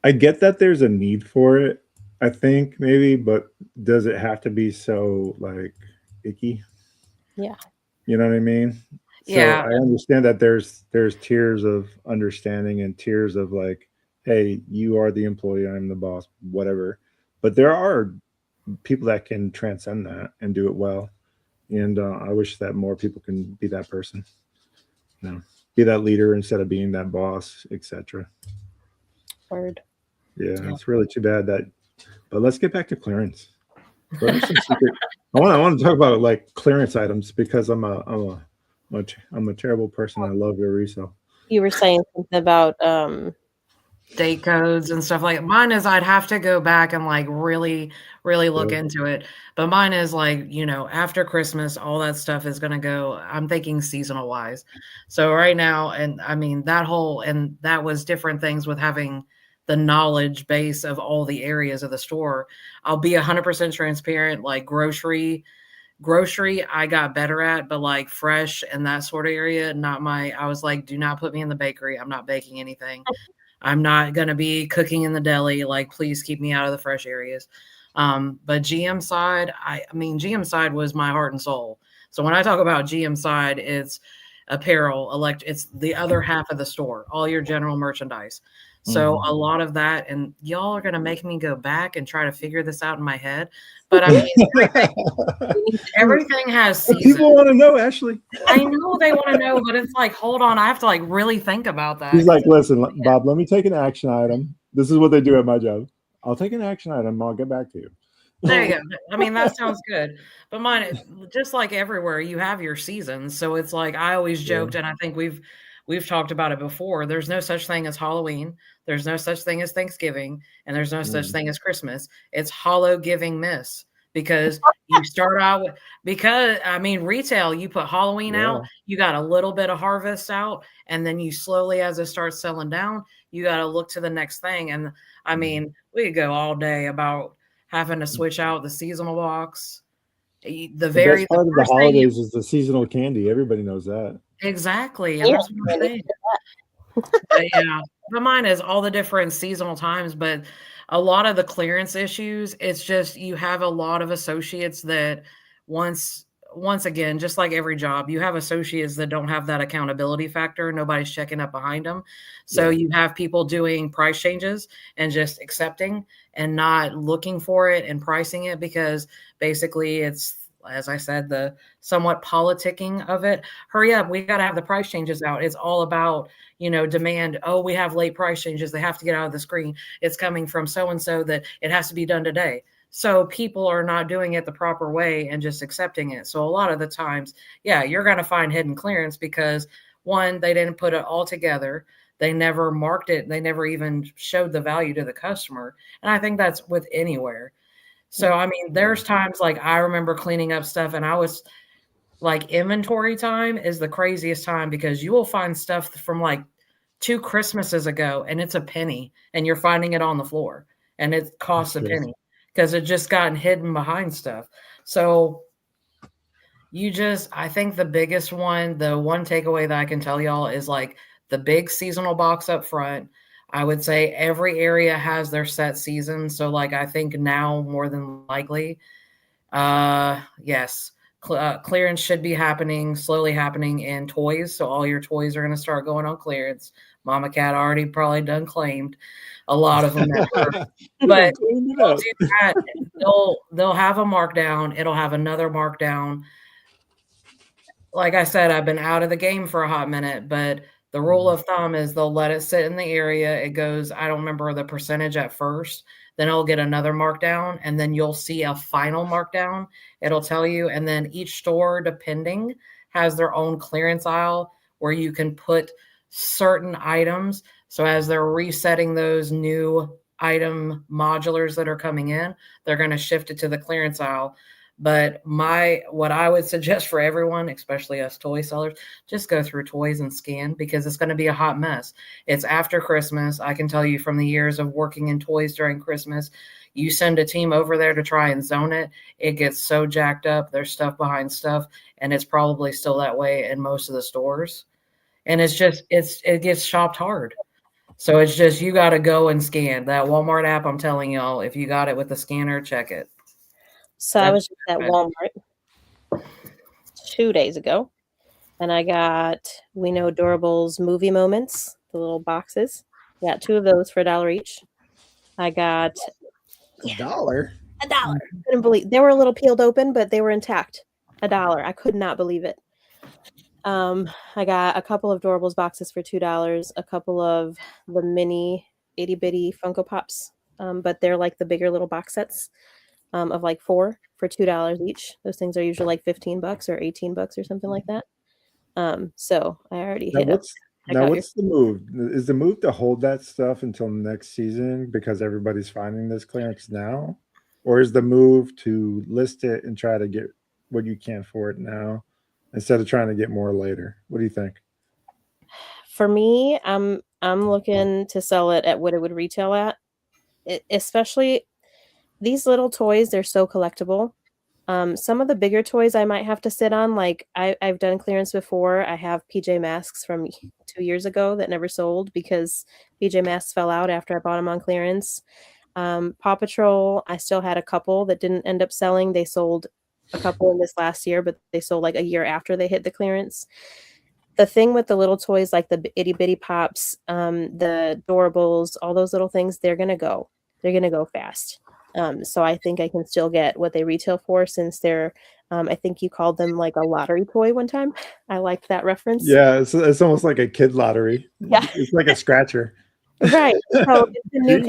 I get that there's a need for it, I think maybe, but does it have to be so like icky? Yeah. You know what I mean? So Yeah. I understand that there's tiers of understanding and tiers of like, hey, you are the employee, I'm the boss, whatever. But there are people that can transcend that and do it well. And I wish that more people can be that person, be that leader instead of being that boss, etc. Word. Yeah, it's really too bad that. But let's get back to clearance. What are some secret? I want to talk about like clearance items because I'm a terrible person. I love your resale. You were saying something about date codes and stuff like mine is I'd have to go back and like really look into it, but mine is like, after Christmas all that stuff is going to go, I'm thinking seasonal wise. So right now, and I mean that was different things with having the knowledge base of all the areas of the store. I'll be 100% transparent. Like grocery I got better at, but like fresh and that sort of area, I was like, do not put me in the bakery. I'm not baking anything. I'm not going to be cooking in the deli. Like, please keep me out of the fresh areas. But GM side, GM side was my heart and soul. So when I talk about GM side, it's apparel, it's the other half of the store, all your general merchandise. So a lot of that, and y'all are going to make me go back and try to figure this out in my head. But I mean, everything has seasons. People want to know, Ashley. I know they want to know, but it's like, hold on, I have to like really think about that. He's like, listen, Bob, let me take an action item. This is what they do at my job. I'll take an action item. I'll get back to you. There you go. I mean, that sounds good. But mine, just like everywhere, you have your seasons. So it's like I always joked, and I think we've talked about it before. There's no such thing as Halloween. There's no such thing as Thanksgiving, and there's no such thing as Christmas. It's hollow giving miss because you start out with, because I mean, retail, you put Halloween out, you got a little bit of harvest out, and then you slowly, as it starts selling down, you got to look to the next thing. And I mean, we could go all day about having to switch out the seasonal box. The best part of the holidays is the seasonal candy. Everybody knows that. Exactly. And that's what I'm saying. Yeah. But mine is all the different seasonal times, but a lot of the clearance issues, it's just you have a lot of associates that once again, just like every job, you have associates that don't have that accountability factor. Nobody's checking up behind them. So you have people doing price changes and just accepting and not looking for it and pricing it because basically it's, as I said, the somewhat politicking of it. Hurry up. We got to have the price changes out. It's all about, demand. Oh, we have late price changes. They have to get out of the screen. It's coming from so-and-so that it has to be done today. So people are not doing it the proper way and just accepting it. So a lot of the times, you're going to find hidden clearance because one, they didn't put it all together. They never marked it. They never even showed the value to the customer. And I think that's with anywhere. So, I mean, there's times like I remember cleaning up stuff and I was like, inventory time is the craziest time because you will find stuff from like 2 Christmases ago and it's a penny and you're finding it on the floor and it costs a penny because it just gotten hidden behind stuff. So I think the biggest one, the one takeaway that I can tell y'all is like the big seasonal box up front. I would say every area has their set season. So like, I think now more than likely, yes, clearance should be slowly happening in toys. So all your toys are going to start going on clearance. Mama Cat already probably done claimed a lot of them. But they'll do that. They'll have a markdown. It'll have another markdown. Like I said, I've been out of the game for a hot minute, but the rule of thumb is they'll let it sit in the area. It goes, I don't remember the percentage at first. Then it'll get another markdown, and then you'll see a final markdown. It'll tell you, and then each store, depending, has their own clearance aisle where you can put certain items. So as they're resetting those new item modulars that are coming in, they're going to shift it to the clearance aisle. But what I would suggest for everyone, especially us toy sellers, just go through toys and scan because it's going to be a hot mess. It's after Christmas. I can tell you from the years of working in toys during Christmas, you send a team over there to try and zone it. It gets so jacked up. There's stuff behind stuff, and it's probably still that way in most of the stores. And it gets shopped hard. So it's just, you got to go and scan that Walmart app. I'm telling y'all, if you got it with the scanner, check it. So I was just at Walmart 2 days ago, and I got We Know Adorables Movie Moments, the little boxes. Got 2 of those for $1 each. I got $1. $1. Couldn't believe they were a little peeled open, but they were intact. $1. I could not believe it. I got a couple of Adorables boxes for $2, a couple of the mini itty bitty Funko Pops, but they're like the bigger little box sets. Of like 4 for $2 each. Those things are usually like $15 or $18 or something like that. So I already hit up. What's the move? Is the move to hold that stuff until next season because everybody's finding this clearance now? Or is the move to list it and try to get what you can for it now instead of trying to get more later? What do you think? For me, I'm looking to sell it at what it would retail at. Especially these little toys, they're so collectible. Some of the bigger toys I might have to sit on. Like I've done clearance before. I have PJ Masks from 2 years ago that never sold because PJ Masks fell out after I bought them on clearance. Paw Patrol, I still had a couple that didn't end up selling. They sold a couple in this last year, but they sold like a year after they hit the clearance. The thing with the little toys like the itty bitty pops, the Adorables, all those little things, they're gonna go fast. So I think I can still get what they retail for since they're, I think you called them like a lottery toy one time. I liked that reference. Yeah, it's almost like a kid lottery. Yeah. It's like a scratcher. Right. So it's a new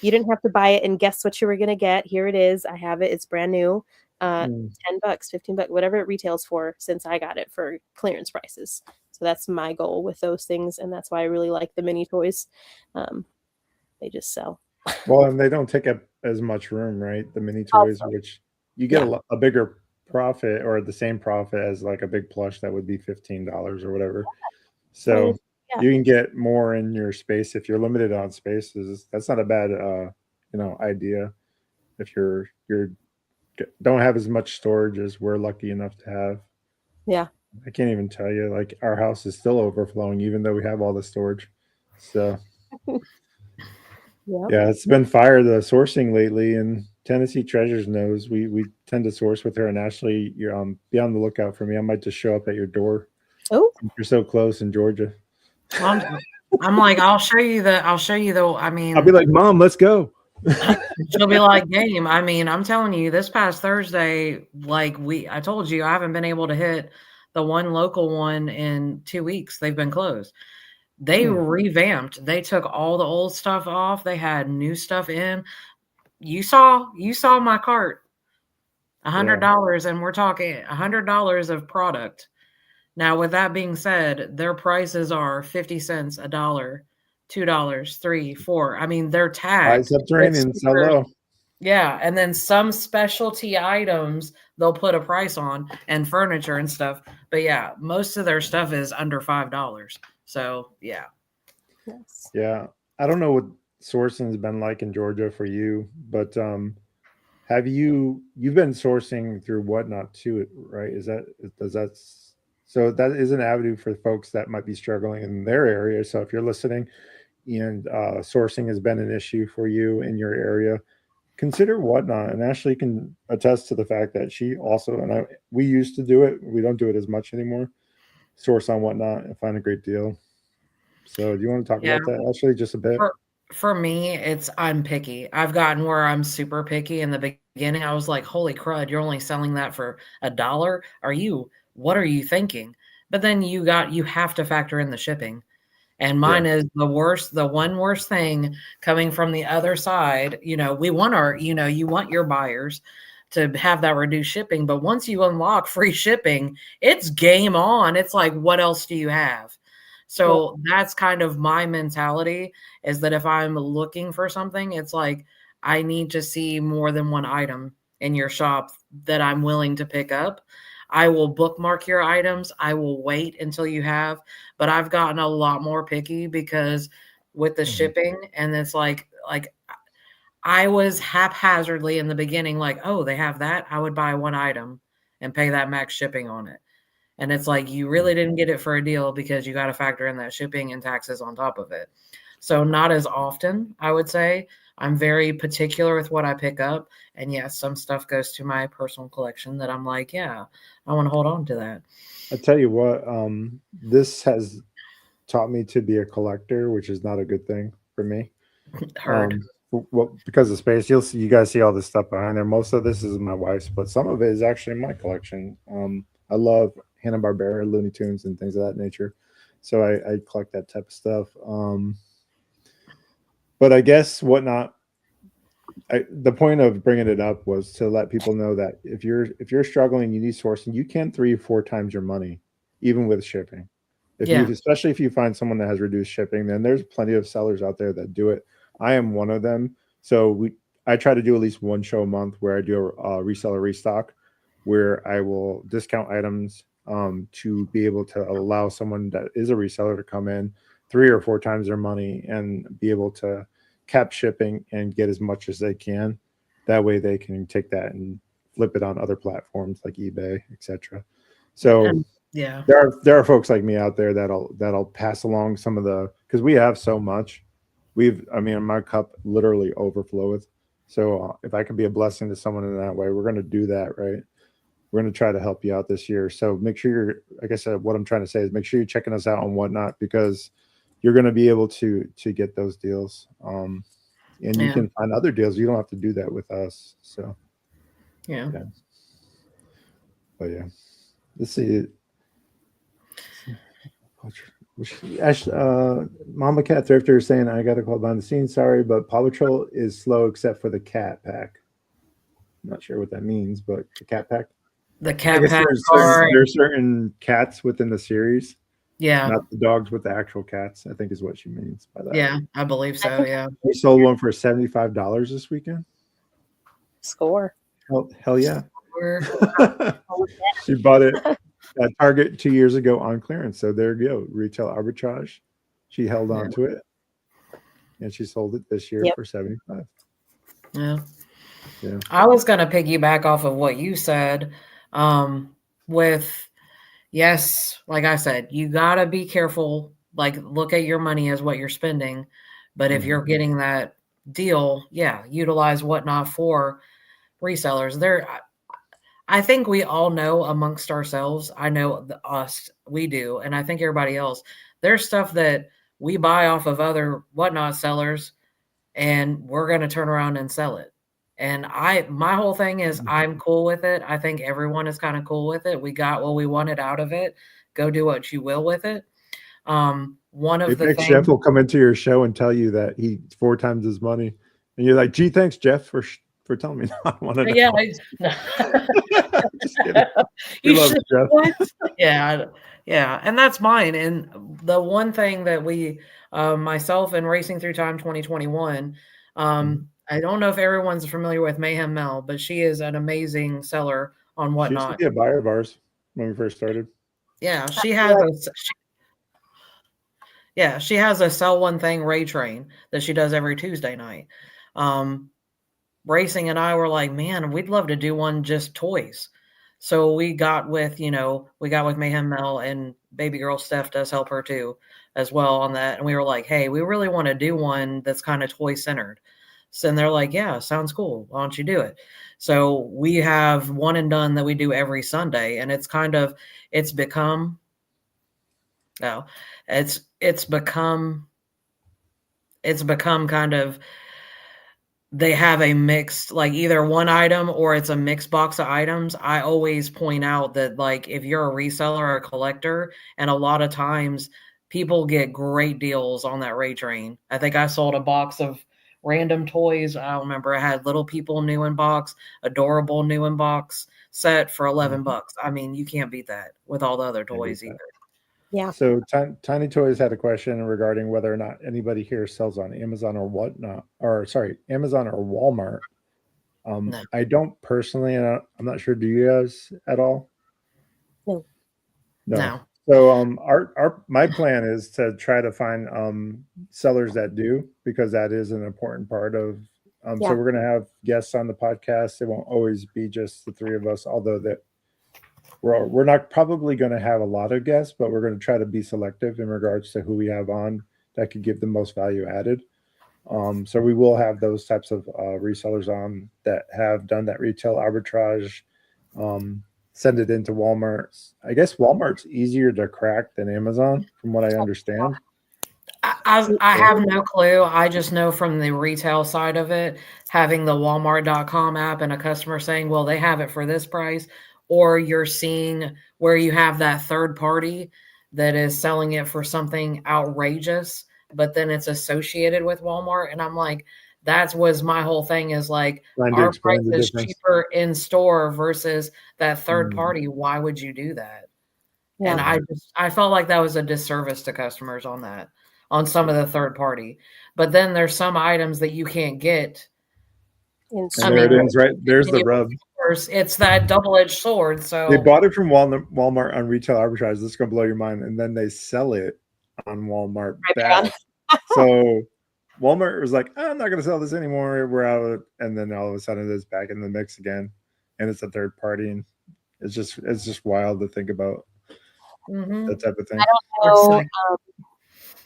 You didn't have to buy it and guess what you were going to get. Here it is. I have it. It's brand new. $10, $15, whatever it retails for, since I got it for clearance prices. So that's my goal with those things. And that's why I really like the mini toys. They just sell. Well, and they don't take up as much room, right? The mini toys, Also, which you get yeah. a bigger profit or the same profit as like a big plush that would be $15 or whatever. So Yeah. you can get more in your space if you're limited on spaces. That's not a bad, idea. If you're don't have as much storage as we're lucky enough to have. Yeah. I can't even tell you. Like our house is still overflowing, even though we have all the storage. So Yep. yeah, it's been fire the sourcing lately, and Tennessee Treasures knows we tend to source with her. And Ashley, you're be on the lookout for me. I might just show up at your door. Oh, You're so close in Georgia. I'm like, I'll show you the. I mean, I'll be like, Mom, let's go. she'll be like, game. I mean, I'm telling you, this past Thursday, like I told you, I haven't been able to hit the one local one in 2 weeks. They've been closed. They revamped. They took all the old stuff off. They had new stuff in. You saw my cart. $100, and we're talking $100 of product. Now, with that being said, their prices are 50 cents, $1, $2, $3, $4. I mean, they're tagged. Biceps training, so low. Yeah, and then some specialty items they'll put a price on, and furniture and stuff. But yeah, most of their stuff is under $5. So yeah. yes. Yeah, I don't know what sourcing's been like in Georgia for you, but have you've been sourcing through Whatnot too, right? So that is an avenue for folks that might be struggling in their area. So if you're listening and sourcing has been an issue for you in your area, consider Whatnot. And Ashley can attest to the fact that she also, we used to do it. We don't do it as much anymore. Source on Whatnot and find a great deal. So do you want to talk about that, Ashley, just a bit? For me, I'm picky. I've gotten where I'm super picky. In the beginning, I was like, holy crud, you're only selling that for $1? What are you thinking? But then you have to factor in the shipping. And mine is the one worst thing coming from the other side. You want your buyers to have that reduced shipping. But once you unlock free shipping, it's game on. It's like, what else do you have? So that's kind of my mentality, is that if I'm looking for something, it's like, I need to see more than one item in your shop that I'm willing to pick up. I will bookmark your items. I will wait until you have, but I've gotten a lot more picky because with the shipping, and it's like I was haphazardly in the beginning, like, oh, they have that. I would buy one item and pay that max shipping on it. And it's like, you really didn't get it for a deal because you got to factor in that shipping and taxes on top of it. So not as often, I would say. I'm very particular with what I pick up. And yes, some stuff goes to my personal collection that I'm like, yeah, I want to hold on to that. I tell you what, this has taught me to be a collector, which is not a good thing for me. Heard. Well, because of space, you guys see all this stuff behind there. Most of this is my wife's, but some of it is actually my collection. I love Hanna-Barbera, Looney Tunes, and things of that nature. So I collect that type of stuff. But I guess Whatnot, the point of bringing it up was to let people know that if you're struggling, you need sourcing, you can 3-4 times your money, even with shipping. Especially if you find someone that has reduced shipping, then there's plenty of sellers out there that do it. I am one of them. So I try to do at least one show a month where I do a reseller restock, where I will discount items to be able to allow someone that is a reseller to come in 3 or 4 times their money and be able to cap shipping and get as much as they can. That way they can take that and flip it on other platforms like eBay, etc. So yeah, there are folks like me out there that'll pass along some of because we have so much. My cup literally overfloweth. So if I can be a blessing to someone in that way, we're going to do that, right? We're going to try to help you out this year. So make sure like I said, what I'm trying to say is make sure you're checking us out on Whatnot, because you're going to be able to get those deals. And you can find other deals. You don't have to do that with us. So yeah. But yeah, let's see. Mama Cat Thrifter is saying, I got a call behind the scenes. Sorry, but Paw Patrol is slow except for the cat pack. I'm not sure what that means, but the cat pack. The I cat guess pack there's are, certain cats within the series, yeah, not the dogs with the actual cats. I think is what she means by that. yeah, I believe I so. think- Yeah, We sold one for $75 this weekend. Score. Hell yeah! We're- She bought it at Target 2 years ago on clearance. So there you go, retail arbitrage. She held on to it, and she sold it this year Yep. for 75. yeah. Yeah. I was going to piggyback off of what you said. With yes, like I said, you got to be careful. Like, look at your money as what you're spending. But if you're getting that deal, yeah, utilize Whatnot for resellers. I think we all know amongst ourselves. I know us, we do, and I think everybody else. There's stuff that we buy off of other Whatnot sellers, and we're going to turn around and sell it. And my whole thing is I'm cool with it. I think everyone is kind of cool with it. We got what we wanted out of it. Go do what you will with it. One of the Apex things, Jeff will come into your show and tell you that he's 4 times his money, and you're like, "Gee, thanks, Jeff, for telling me." I want to know. yeah, Just kidding. We you love should, it, Jeff. what? Yeah, and that's mine. And the one thing that we, myself and Racing Through Time 2021, I don't know if everyone's familiar with Mayhem Mel, but she is an amazing seller on She used to Whatnot. be a buyer of ours when we first started. Yeah, she has she has a sell one thing Ray Train that she does every Tuesday night. Racing and I were like, man, we'd love to do one just toys. So we got with Mayhem Mel, and baby girl Steph does help her too as well on that. And we were like, hey, we really want to do one that's kind of toy centered. So and they're like, yeah, sounds cool. Why don't you do it? So we have one and done that we do every Sunday, and it's become kind of, they have a mixed, like either one item or it's a mixed box of items. I always point out that, like, if you're a reseller or a collector, and a lot of times people get great deals on that Ray Train. I think I sold a box of random toys. I don't remember. I had Little People new in box, Adorable new in box set for $11. I mean, you can't beat that with all the other toys either. Yeah. So Tiny Toys had a question regarding whether or not anybody here sells on Amazon or Whatnot, or sorry, Amazon or Walmart. No. I don't personally, and I'm not sure. Do you guys at all? No. So my plan is to try to find sellers that do, because that is an important part of. So we're going to have guests on the podcast. It won't always be just the three of us, although that we're not probably going to have a lot of guests, but we're going to try to be selective in regards to who we have on that could give the most value added. So we will have those types of resellers on that have done that retail arbitrage. Send it into Walmart. I guess Walmart's easier to crack than Amazon, from what I understand. I have no clue. I just know from the retail side of it, having the Walmart.com app and a customer saying, well, they have it for this price, or you're seeing where you have that third party that is selling it for something outrageous, but then it's associated with Walmart. And I'm like, that was my whole thing, is like, our price is cheaper in store versus that third party. Why would you do that? Yeah. And I felt like that was a disservice to customers on that, on some of the third party. But then there's some items that you can't get. It is, right? There's the rub. It's that double-edged sword. So they bought it from Walmart on retail arbitrage. This is gonna blow your mind. And then they sell it on Walmart back. So Walmart was like, I'm not gonna sell this anymore. We're out. And then all of a sudden it's back in the mix again. And it's a third party. And it's just wild to think about. That type of thing. I don't know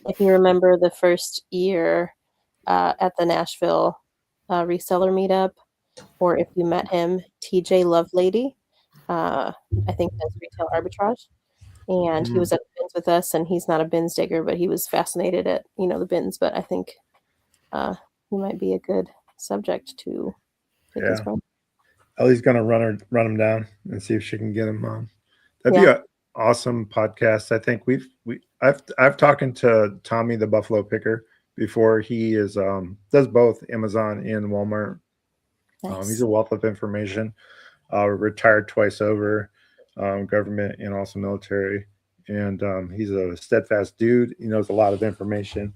if you remember the first year at the Nashville reseller meetup, or if you met him, TJ Lovelady, I think that's retail arbitrage. And he was at the bins with us, and he's not a bins digger, but he was fascinated at, the bins. But I think he might be a good subject to pick his brain. Ellie's gonna run him down and see if she can get him on. That'd be an awesome podcast. I think I've talked to Tommy the Buffalo Picker before. He is does both Amazon and Walmart. Nice. He's a wealth of information. Retired twice over, government and also military, and he's a steadfast dude. He knows a lot of information,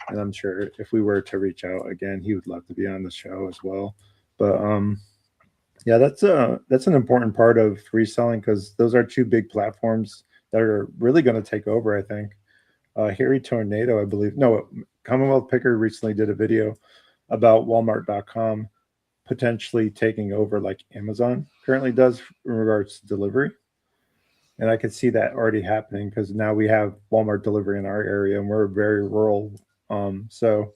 and I'm sure if we were to reach out again, he would love to be on the show as well. But yeah, that's an important part of reselling because those are two big platforms that are really going to take over. I think Harry Tornado, I believe, no, Commonwealth Picker recently did a video about Walmart.com potentially taking over like Amazon currently does in regards to delivery. And I could see that already happening because now we have Walmart delivery in our area and we're very rural. So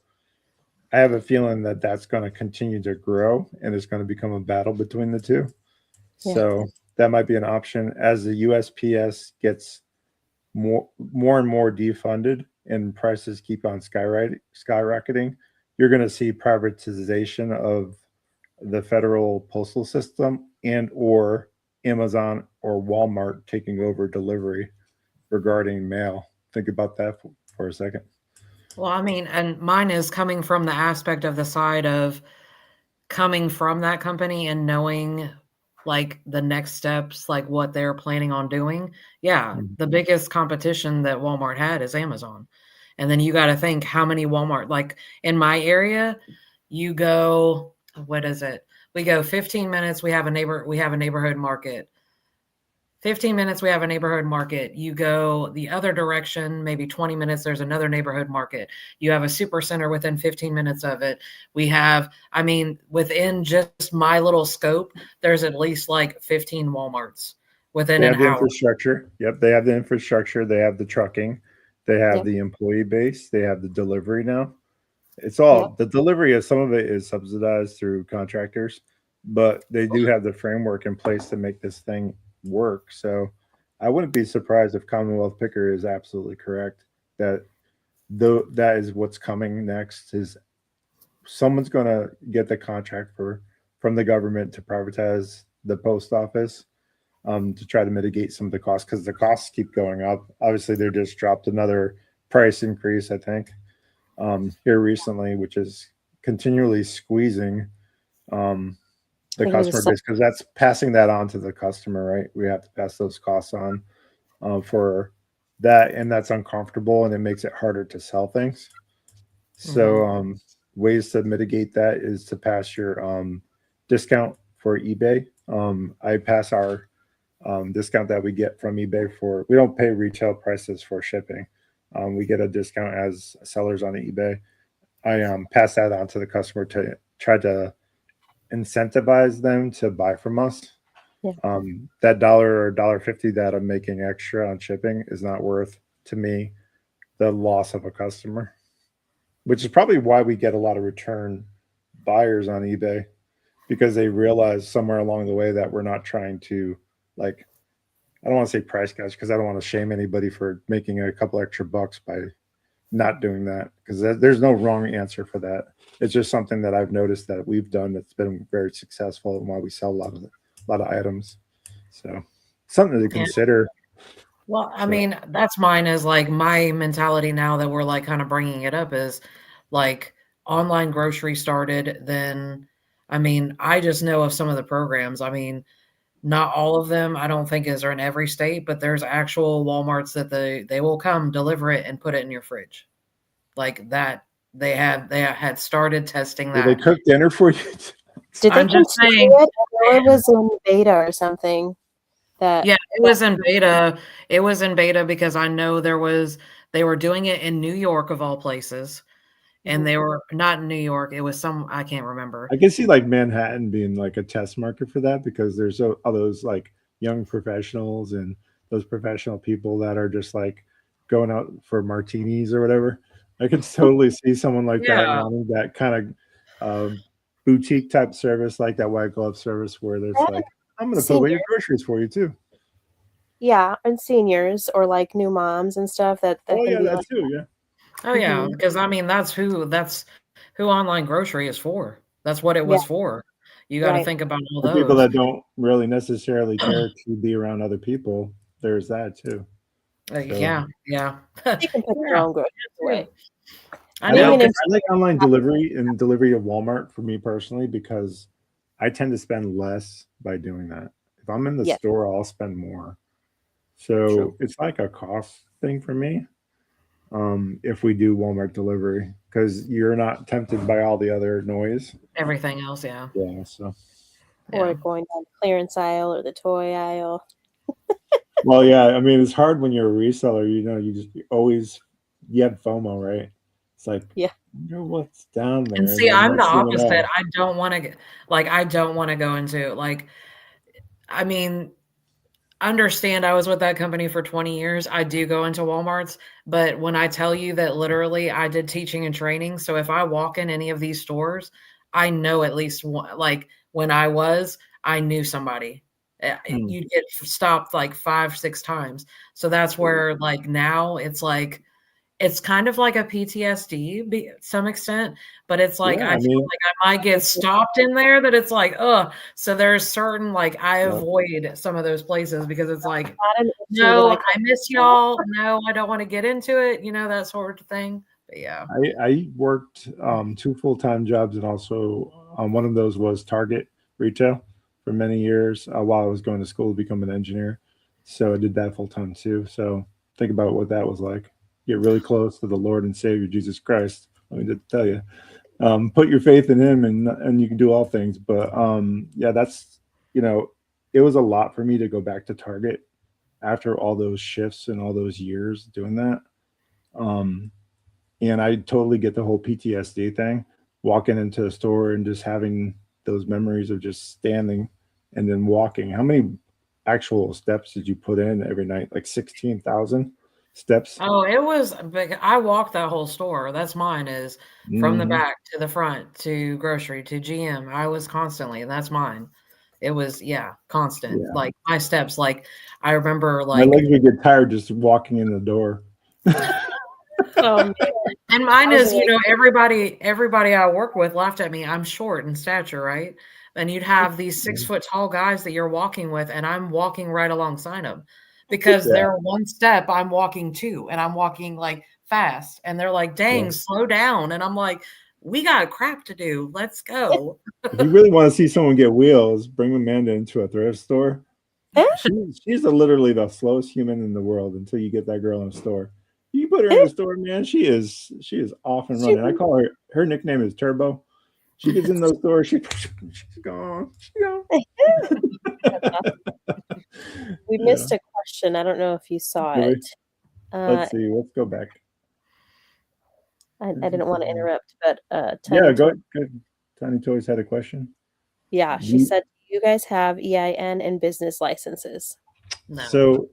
I have a feeling that that's going to continue to grow and it's going to become a battle between the two. Yeah. So that might be an option as the USPS gets more and more defunded and prices keep on skyrocketing. You're going to see privatization of the federal postal system and or Amazon or Walmart taking over delivery regarding mail. Think about that for a second. Well, I mean, and mine is coming from the aspect of the side of coming from that company and knowing like the next steps, like what they're planning on doing. Yeah, the biggest competition that Walmart had is Amazon. And then you got to think how many Walmart, like in my area, you go, what is it? We go 15 minutes, we have a neighborhood market. 15 minutes, we have a neighborhood market. You go the other direction, maybe 20 minutes, there's another neighborhood market. You have a super center within 15 minutes of it. We have, I mean, within just my little scope, there's at least like 15 Walmarts within They an have the hour. infrastructure. Yep, they have the infrastructure. They have the trucking. They have the employee base. They have the delivery now. It's all the delivery is some of it is subsidized through contractors, but they do have the framework in place to make this thing work. So I wouldn't be surprised if Commonwealth Picker is absolutely correct that that is what's coming next is someone's going to get the contract from the government to privatize the post office to try to mitigate some of the costs because the costs keep going up. Obviously, they just dropped another price increase, I think, here recently, which is continually squeezing the customer base because that's passing that on to the customer, right? We have to pass those costs on for that, and that's uncomfortable, and it makes it harder to sell things. So ways to mitigate that is to pass your discount for eBay. I pass our discount that we get from eBay we don't pay retail prices for shipping. We get a discount as sellers on eBay. I pass that on to the customer to try to incentivize them to buy from us. Yeah. That $1 or $1.50 that I'm making extra on shipping is not worth to me the loss of a customer, which is probably why we get a lot of return buyers on eBay because they realize somewhere along the way that we're not trying to I don't want to say price gouge because I don't want to shame anybody for making a couple extra bucks by not doing that because there's no wrong answer for that. It's just something that I've noticed that we've done that's been very successful and why we sell a lot of items. So something to consider. Well, I mean, that's mine is like my mentality now that we're like kind of bringing it up is like online grocery started. Then, I mean, I just know of some of the programs. I mean, not all of them, I don't think are in every state, but there's actual Walmarts that they will come deliver it and put it in your fridge. Like that they had started testing that. Will they cook dinner for you? Did they I'm just saying it? Or it was in beta or something. Yeah, it was in beta. It was in beta because I know they were doing it in New York of all places. And they were not in New York. It was I can't remember. I can see like Manhattan being like a test market for that because there's all those like young professionals and those professional people that are just like going out for martinis or whatever. I could totally see someone like that wanting that kind of boutique type service, like that white glove service where there's like, I'm going to put away your groceries for you too. Yeah, and seniors or like new moms and stuff that Oh yeah, can be that's too, yeah. Oh yeah, because I mean that's who online grocery is for. That's what it was for. You got to think about all those people that don't really necessarily care to be around other people. There's that too. Yeah. You can put your Yeah. own groceries away. I I know. like, Even I like online delivery and delivery of Walmart for me personally because I tend to spend less by doing that. If I'm in the Yes. store, I'll spend more. True. So it's like a cost thing for me. If we do Walmart delivery, because you're not tempted by all the other noise. Everything else, yeah. Yeah. So, or Yeah. going down the clearance aisle or the toy aisle. well, yeah. I mean, it's hard when you're a reseller. You have FOMO, right? It's like, Yeah. I wonder what's down there. And And see, then I'm the next thing you opposite. know, I don't want to I don't want to go into I mean, understand I was with that company for 20 years. I do go into Walmarts, but when I tell you that literally I did teaching and training, so if I walk in any of these stores, I know at least one, like when I knew somebody. You'd get stopped like 5, 6 times. So that's where like now it's kind of like a PTSD some extent, but it's like yeah. I I feel mean, like I might get stopped in there that it's like, ugh. So there's certain like I yeah. avoid some of those places because it's like, Not an issue that no, I I miss y'all. No, I don't want to get into it, that sort of thing. But yeah. I worked 2 full-time jobs, and also one of those was Target retail for many years while I was going to school to become an engineer. So I did that full time too. So think about what that was like. Get really close to the Lord and Savior Jesus Christ. Let me just tell you, put your faith in Him, and you can do all things. But yeah, that's it was a lot for me to go back to Target after all those shifts and all those years doing that. Um, and I totally get the whole PTSD thing, walking into a store and just having those memories of just standing and then walking. How many actual steps did you put in every night? Like 16,000 steps? Oh, it was big. I walked that whole store. That's mine is from the Hmm. back to the front to grocery to GM. I was constantly, and that's mine. It was, yeah, constant. Yeah. Like my steps, like I remember My like legs would get tired just walking in the door. man. and mine I was is, everybody I work with laughed at me. I'm short in stature, right? And you'd have these 6 foot tall guys that you're walking with, and I'm walking right alongside them because Yeah. they're one step, I'm walking two, and I'm walking like fast. And they're like, Yeah. dang, slow down. And I'm like, we got crap to do. Let's go. If you really want to see someone get wheels, bring Amanda into a thrift store. She's literally the slowest human in the world until you get that girl in a store. You put her in a store, man. She is off and running. I call her nickname is Turbo. She gets in those stores, she's gone. She's gone. We missed a question. I don't know if you saw Really? it. Let's see. Let's go back. I didn't want to interrupt, but Yeah, go ahead. Tiny Toys had a question. Yeah, she said, "You guys have EIN and business licenses." No. So,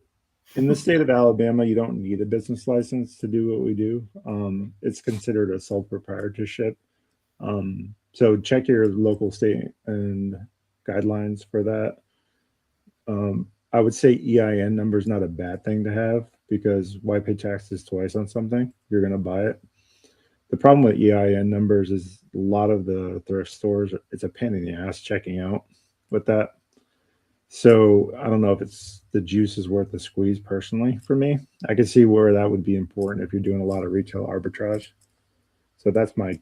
in the state of Alabama, you don't need a business license to do what we do. It's considered a sole proprietorship. So check your local state and guidelines for that. I would say EIN number is not a bad thing to have because why pay taxes twice on something? You're going to buy it. The problem with EIN numbers is a lot of the thrift stores, it's a pain in the ass checking out with that. So I don't know if it's the juice is worth the squeeze personally for me. I can see where that would be important if you're doing a lot of retail arbitrage. So that's my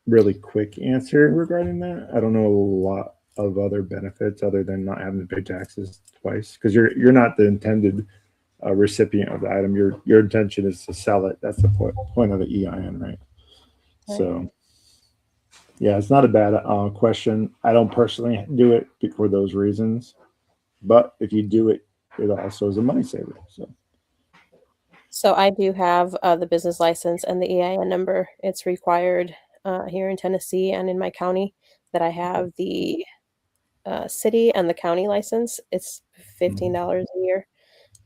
really quick answer regarding that. I don't know a lot of other benefits other than not having to pay taxes twice because you're not the intended recipient of the item. Your intention is to sell it. That's the point of the EIN, right? So yeah, it's not a bad question. I don't personally do it for those reasons, but if you do it, it also is a money saver. So I do have the business license and the EIN number. It's required here in Tennessee and in my county that I have the city and the county license. It's $15 a year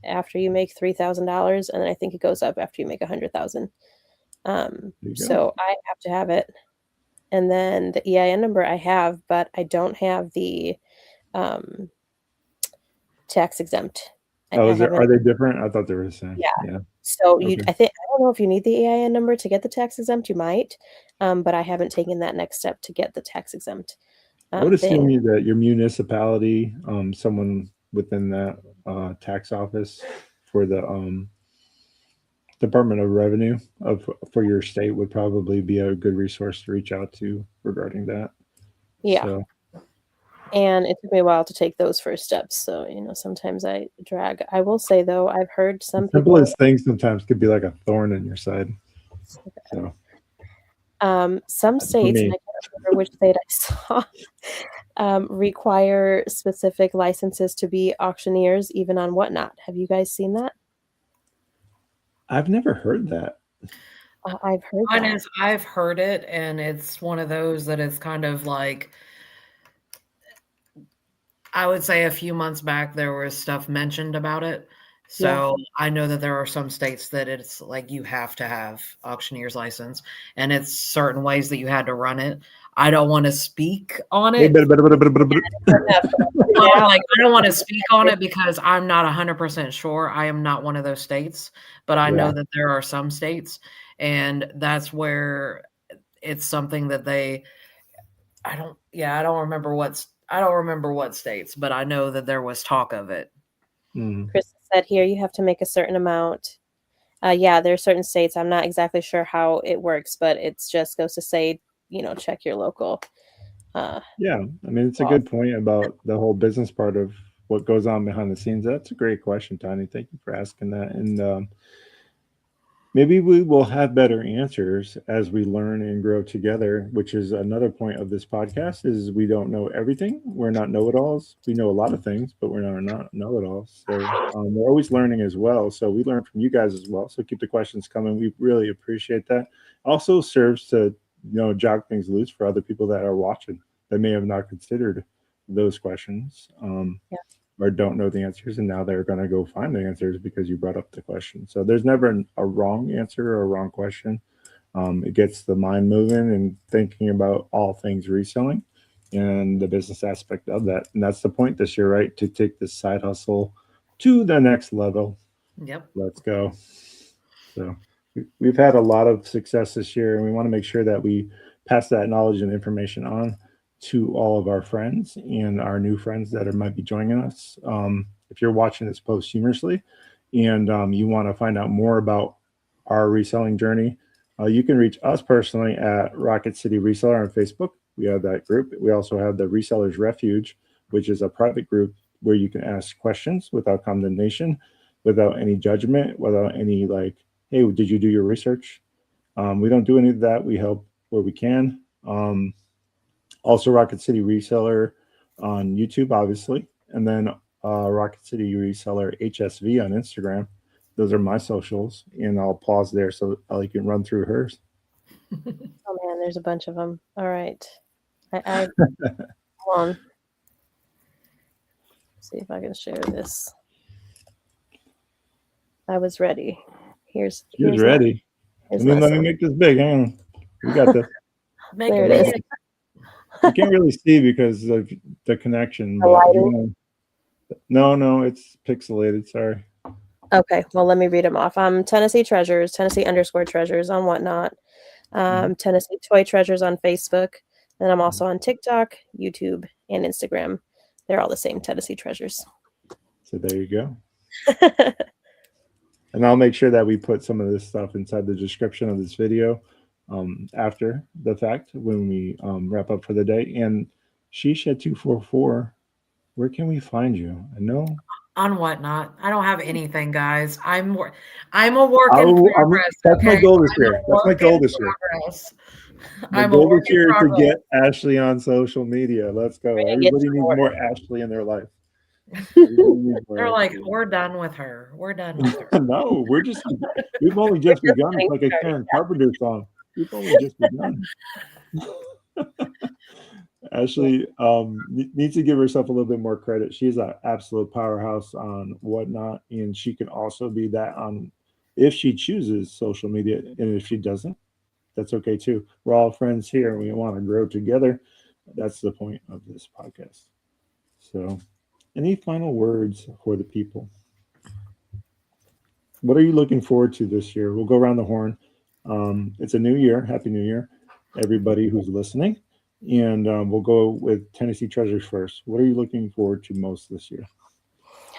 after you make $3,000, and then I think it goes up after you make 100,000. So I have to have it. And then the EIN number I have, but I don't have the tax exempt. Are they different? I thought they were the same. Yeah. So I don't know if you need the EIN number to get the tax exempt. You might, but I haven't taken that next step to get the tax exempt. I would assume that your municipality, someone within that tax office for the Department of Revenue for your state would probably be a good resource to reach out to regarding that. Yeah. So, And it took me a while to take those first steps. So, sometimes I drag. I will say, though, I've heard some the people. simplest things sometimes could be like a thorn in your side. So, some states, and me. I can't remember which state I saw, require specific licenses to be auctioneers, even on Whatnot. Have you guys seen that? I've never heard that. I've heard Mine that. is, I've heard it, and it's one of those that is kind of like, I would say a few months back there was stuff mentioned about it. So I know that there are some states that it's like you have to have auctioneer's license, and it's certain ways that you had to run it. I don't want to speak on it. Yeah. Like, I don't want to speak on it because I'm not 100% sure. I am not one of those states, but I know that there are some states, and that's where it's something that I don't remember what states, but I know that there was talk of it. Chris said here you have to make a certain amount. There are certain states. I'm not exactly sure how it works, but it just goes to say, check your local. Yeah, I mean, it's a good point about the whole business part of what goes on behind the scenes. That's a great question, Tony. Thank you for asking that. And maybe we will have better answers as we learn and grow together, which is another point of this podcast is we don't know everything. We're not know-it-alls. We know a lot of things, but we're not know-it-alls. So we're always learning as well. So we learn from you guys as well. So keep the questions coming. We really appreciate that. Also serves to, jog things loose for other people that are watching that may have not considered those questions. Or don't know the answers, and now they're going to go find the answers because you brought up the question. So there's never a wrong answer or a wrong question. It gets the mind moving and thinking about all things reselling and the business aspect of that. And that's the point this year, right? To take this side hustle to the next level. Yep. Let's go. So we've had a lot of success this year, and we want to make sure that we pass that knowledge and information on to all of our friends and our new friends that might be joining us. If you're watching this posthumously and you want to find out more about our reselling journey, you can reach us personally at Rocket City Reseller on Facebook. We have that group. We also have the Resellers Refuge, which is a private group where you can ask questions without condemnation, without any judgment, without any like, hey, did you do your research? We don't do any of that. We help where we can. Also, Rocket City Reseller on YouTube, obviously, and then Rocket City Reseller HSV on Instagram. Those are my socials, and I'll pause there so Ellie can run through hers. Oh man, there's a bunch of them. All right, I hold on. See if I can share this. I was ready. Here's ready. Let me make this big. Hang on, we got this. There it is. You can't really see because of the connection. But no, it's pixelated. Sorry. Okay, well, let me read them off. Tennessee Treasures, Tennessee_Treasures on Whatnot, Tennessee Toy Treasures on Facebook, and I'm also on TikTok, YouTube, and Instagram. They're all the same, Tennessee Treasures. So there you go. And I'll make sure that we put some of this stuff inside the description of this video after the fact when we wrap up for the day. And Shisha244, where can we find you? I know on Whatnot. I don't have anything, guys. I'm a work in progress. That's my goal this year. That's my goal this year. My goal this year is to get Ashley on social media. Let's go. Everybody needs more Ashley in their life. They're like, we're done with her. We're done with her. No, we've only just begun. It's like a Karen Carpenter song. We've only just begun. Ashley needs to give herself a little bit more credit. She's an absolute powerhouse on Whatnot, and she can also be that on if she chooses social media, and if she doesn't, that's okay too. We're all friends here, and we want to grow together. That's the point of this podcast. So, any final words for the people? What are you looking forward to this year? We'll go around the horn. It's a new year. Happy New Year, everybody who's listening. And we'll go with Tennessee Treasures first. What are you looking forward to most this year?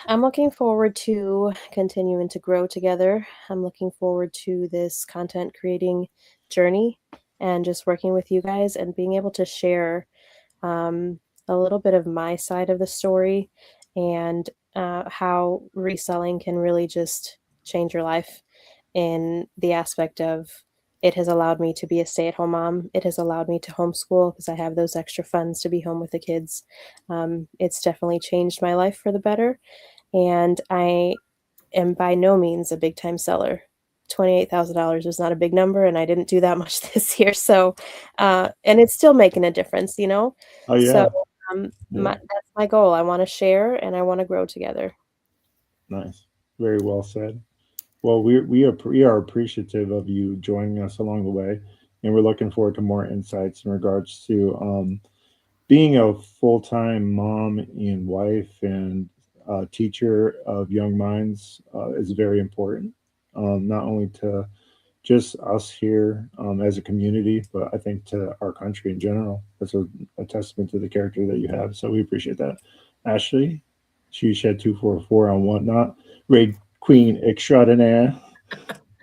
I'm looking forward to continuing to grow together. I'm looking forward to this content creating journey and just working with you guys and being able to share a little bit of my side of the story and how reselling can really just change your life in the aspect of it has allowed me to be a stay-at-home mom. It has allowed me to homeschool because I have those extra funds to be home with the kids. It's definitely changed my life for the better. And I am by no means a big time seller. $28,000 was not a big number, and I didn't do that much this year. So, and it's still making a difference, you know? Oh So, yeah, that's my goal. I want to share and I want to grow together. nice, very well said. Well, we are appreciative of you joining us along the way, and we're looking forward to more insights in regards to being a full-time mom and wife and teacher of young minds is very important, not only to just us here as a community, but I think to our country in general. That's a testament to the character that you have. So we appreciate that. Ashley, she shed 244 on whatnot. Raid Queen extraordinaire.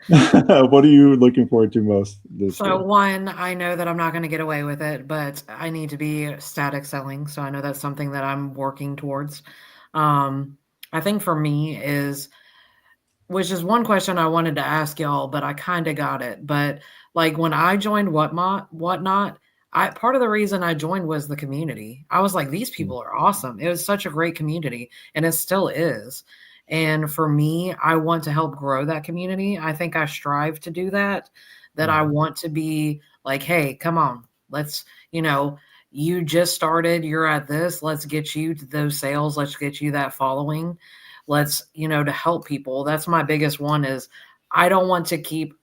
What are you looking forward to most this So year? one, I know that I'm not going to get away with it, but I need to be static selling. So I know that's something that I'm working towards. Um, I think for me is, which is one question I wanted to ask y'all, but I kind of got it. But like when I joined whatnot, I part of the reason I joined was the community. I was like, these people are awesome. It was such a great community, and it still is. And for me, I want to help grow that community. I think I strive to do that. That I want to be like, hey, come on, let's, you just started, you're at this, let's get you to those sales, let's get you that following. Let's, to help people. That's my biggest one is I don't want to keep,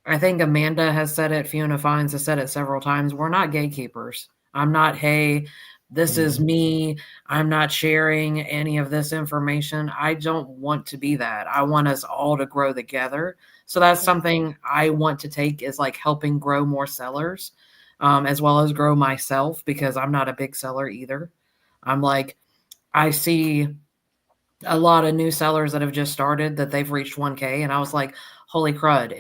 I think Amanda has said it, FionasFinds has said it several times. We're not gatekeepers. I'm not, hey, this is me. I'm not sharing any of this information. I don't want to be that. I want us all to grow together. So that's something I want to take is like helping grow more sellers, as well as grow myself because I'm not a big seller either. I'm like, I see a lot of new sellers that have just started that they've reached 1K. And I was like, holy crud. I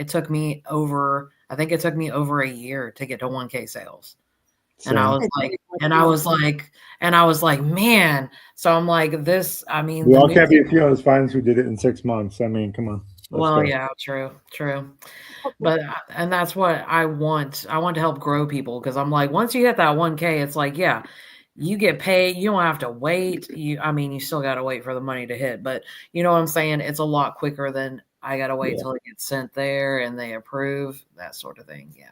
think it took me over a year to get to 1K sales. And I Same. was like, and I was like, man. So I'm like, this, I mean, We the all new, can't be a few of those finds who did it in 6 months. I mean, come on. Let's well, go. yeah, true. But, and that's what I want. I want to help grow people because I'm like, once you hit that 1K, it's like, yeah, you get paid. You don't have to wait. You still got to wait for the money to hit, but you know what I'm saying? It's a lot quicker than I got to wait till it gets sent there and they approve, that sort of thing. Yeah.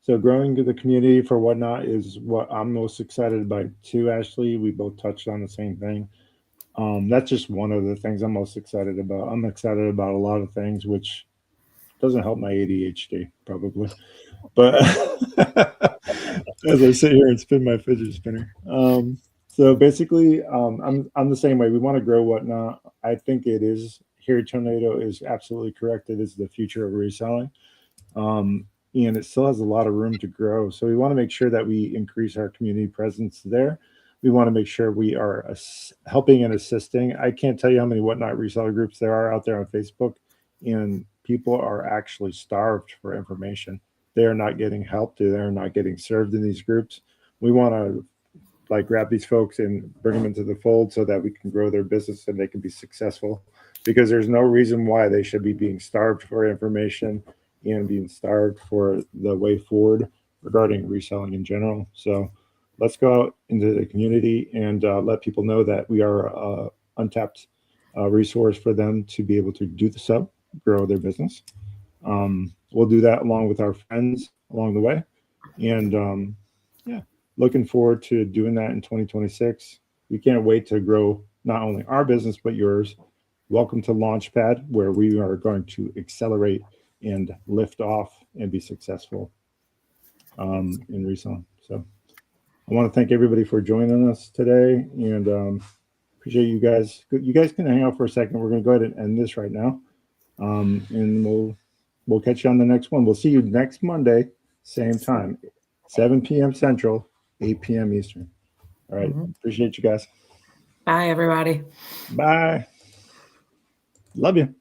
So growing to the community for whatnot is what I'm most excited about too, Ashley. We both touched on the same thing. That's just one of the things I'm most excited about. I'm excited about a lot of things, which doesn't help my ADHD probably. But as I sit here and spin my fidget spinner. So basically, I'm the same way. We want to grow whatnot. I think it is here. Tornado is absolutely correct. It is the future of reselling. And it still has a lot of room to grow. So we want to make sure that we increase our community presence there. We want to make sure we are helping and assisting. I can't tell you how many whatnot reseller groups there are out there on Facebook, and people are actually starved for information. They are not getting help. They are not getting served in these groups. We want to like grab these folks and bring them into the fold so that we can grow their business and they can be successful, because there's no reason why they should be being starved for information and being starved for the way forward regarding reselling in general. So let's go out into the community and let people know that we are untapped resource for them to be able to do the sub, grow their business. We'll do that along with our friends along the way. And yeah, looking forward to doing that in 2026. We can't wait to grow not only our business, but yours. Welcome to Launchpad, where we are going to accelerate and lift off and be successful in reselling. So I want to thank everybody for joining us today, and appreciate you guys. You guys can hang out for a second. We're going to go ahead and end this right now, and we'll catch you on the next one. We'll see you next Monday, same time, 7 p.m. Central, 8 p.m. Eastern. All right. Appreciate you guys. Bye, everybody. Bye. Love you.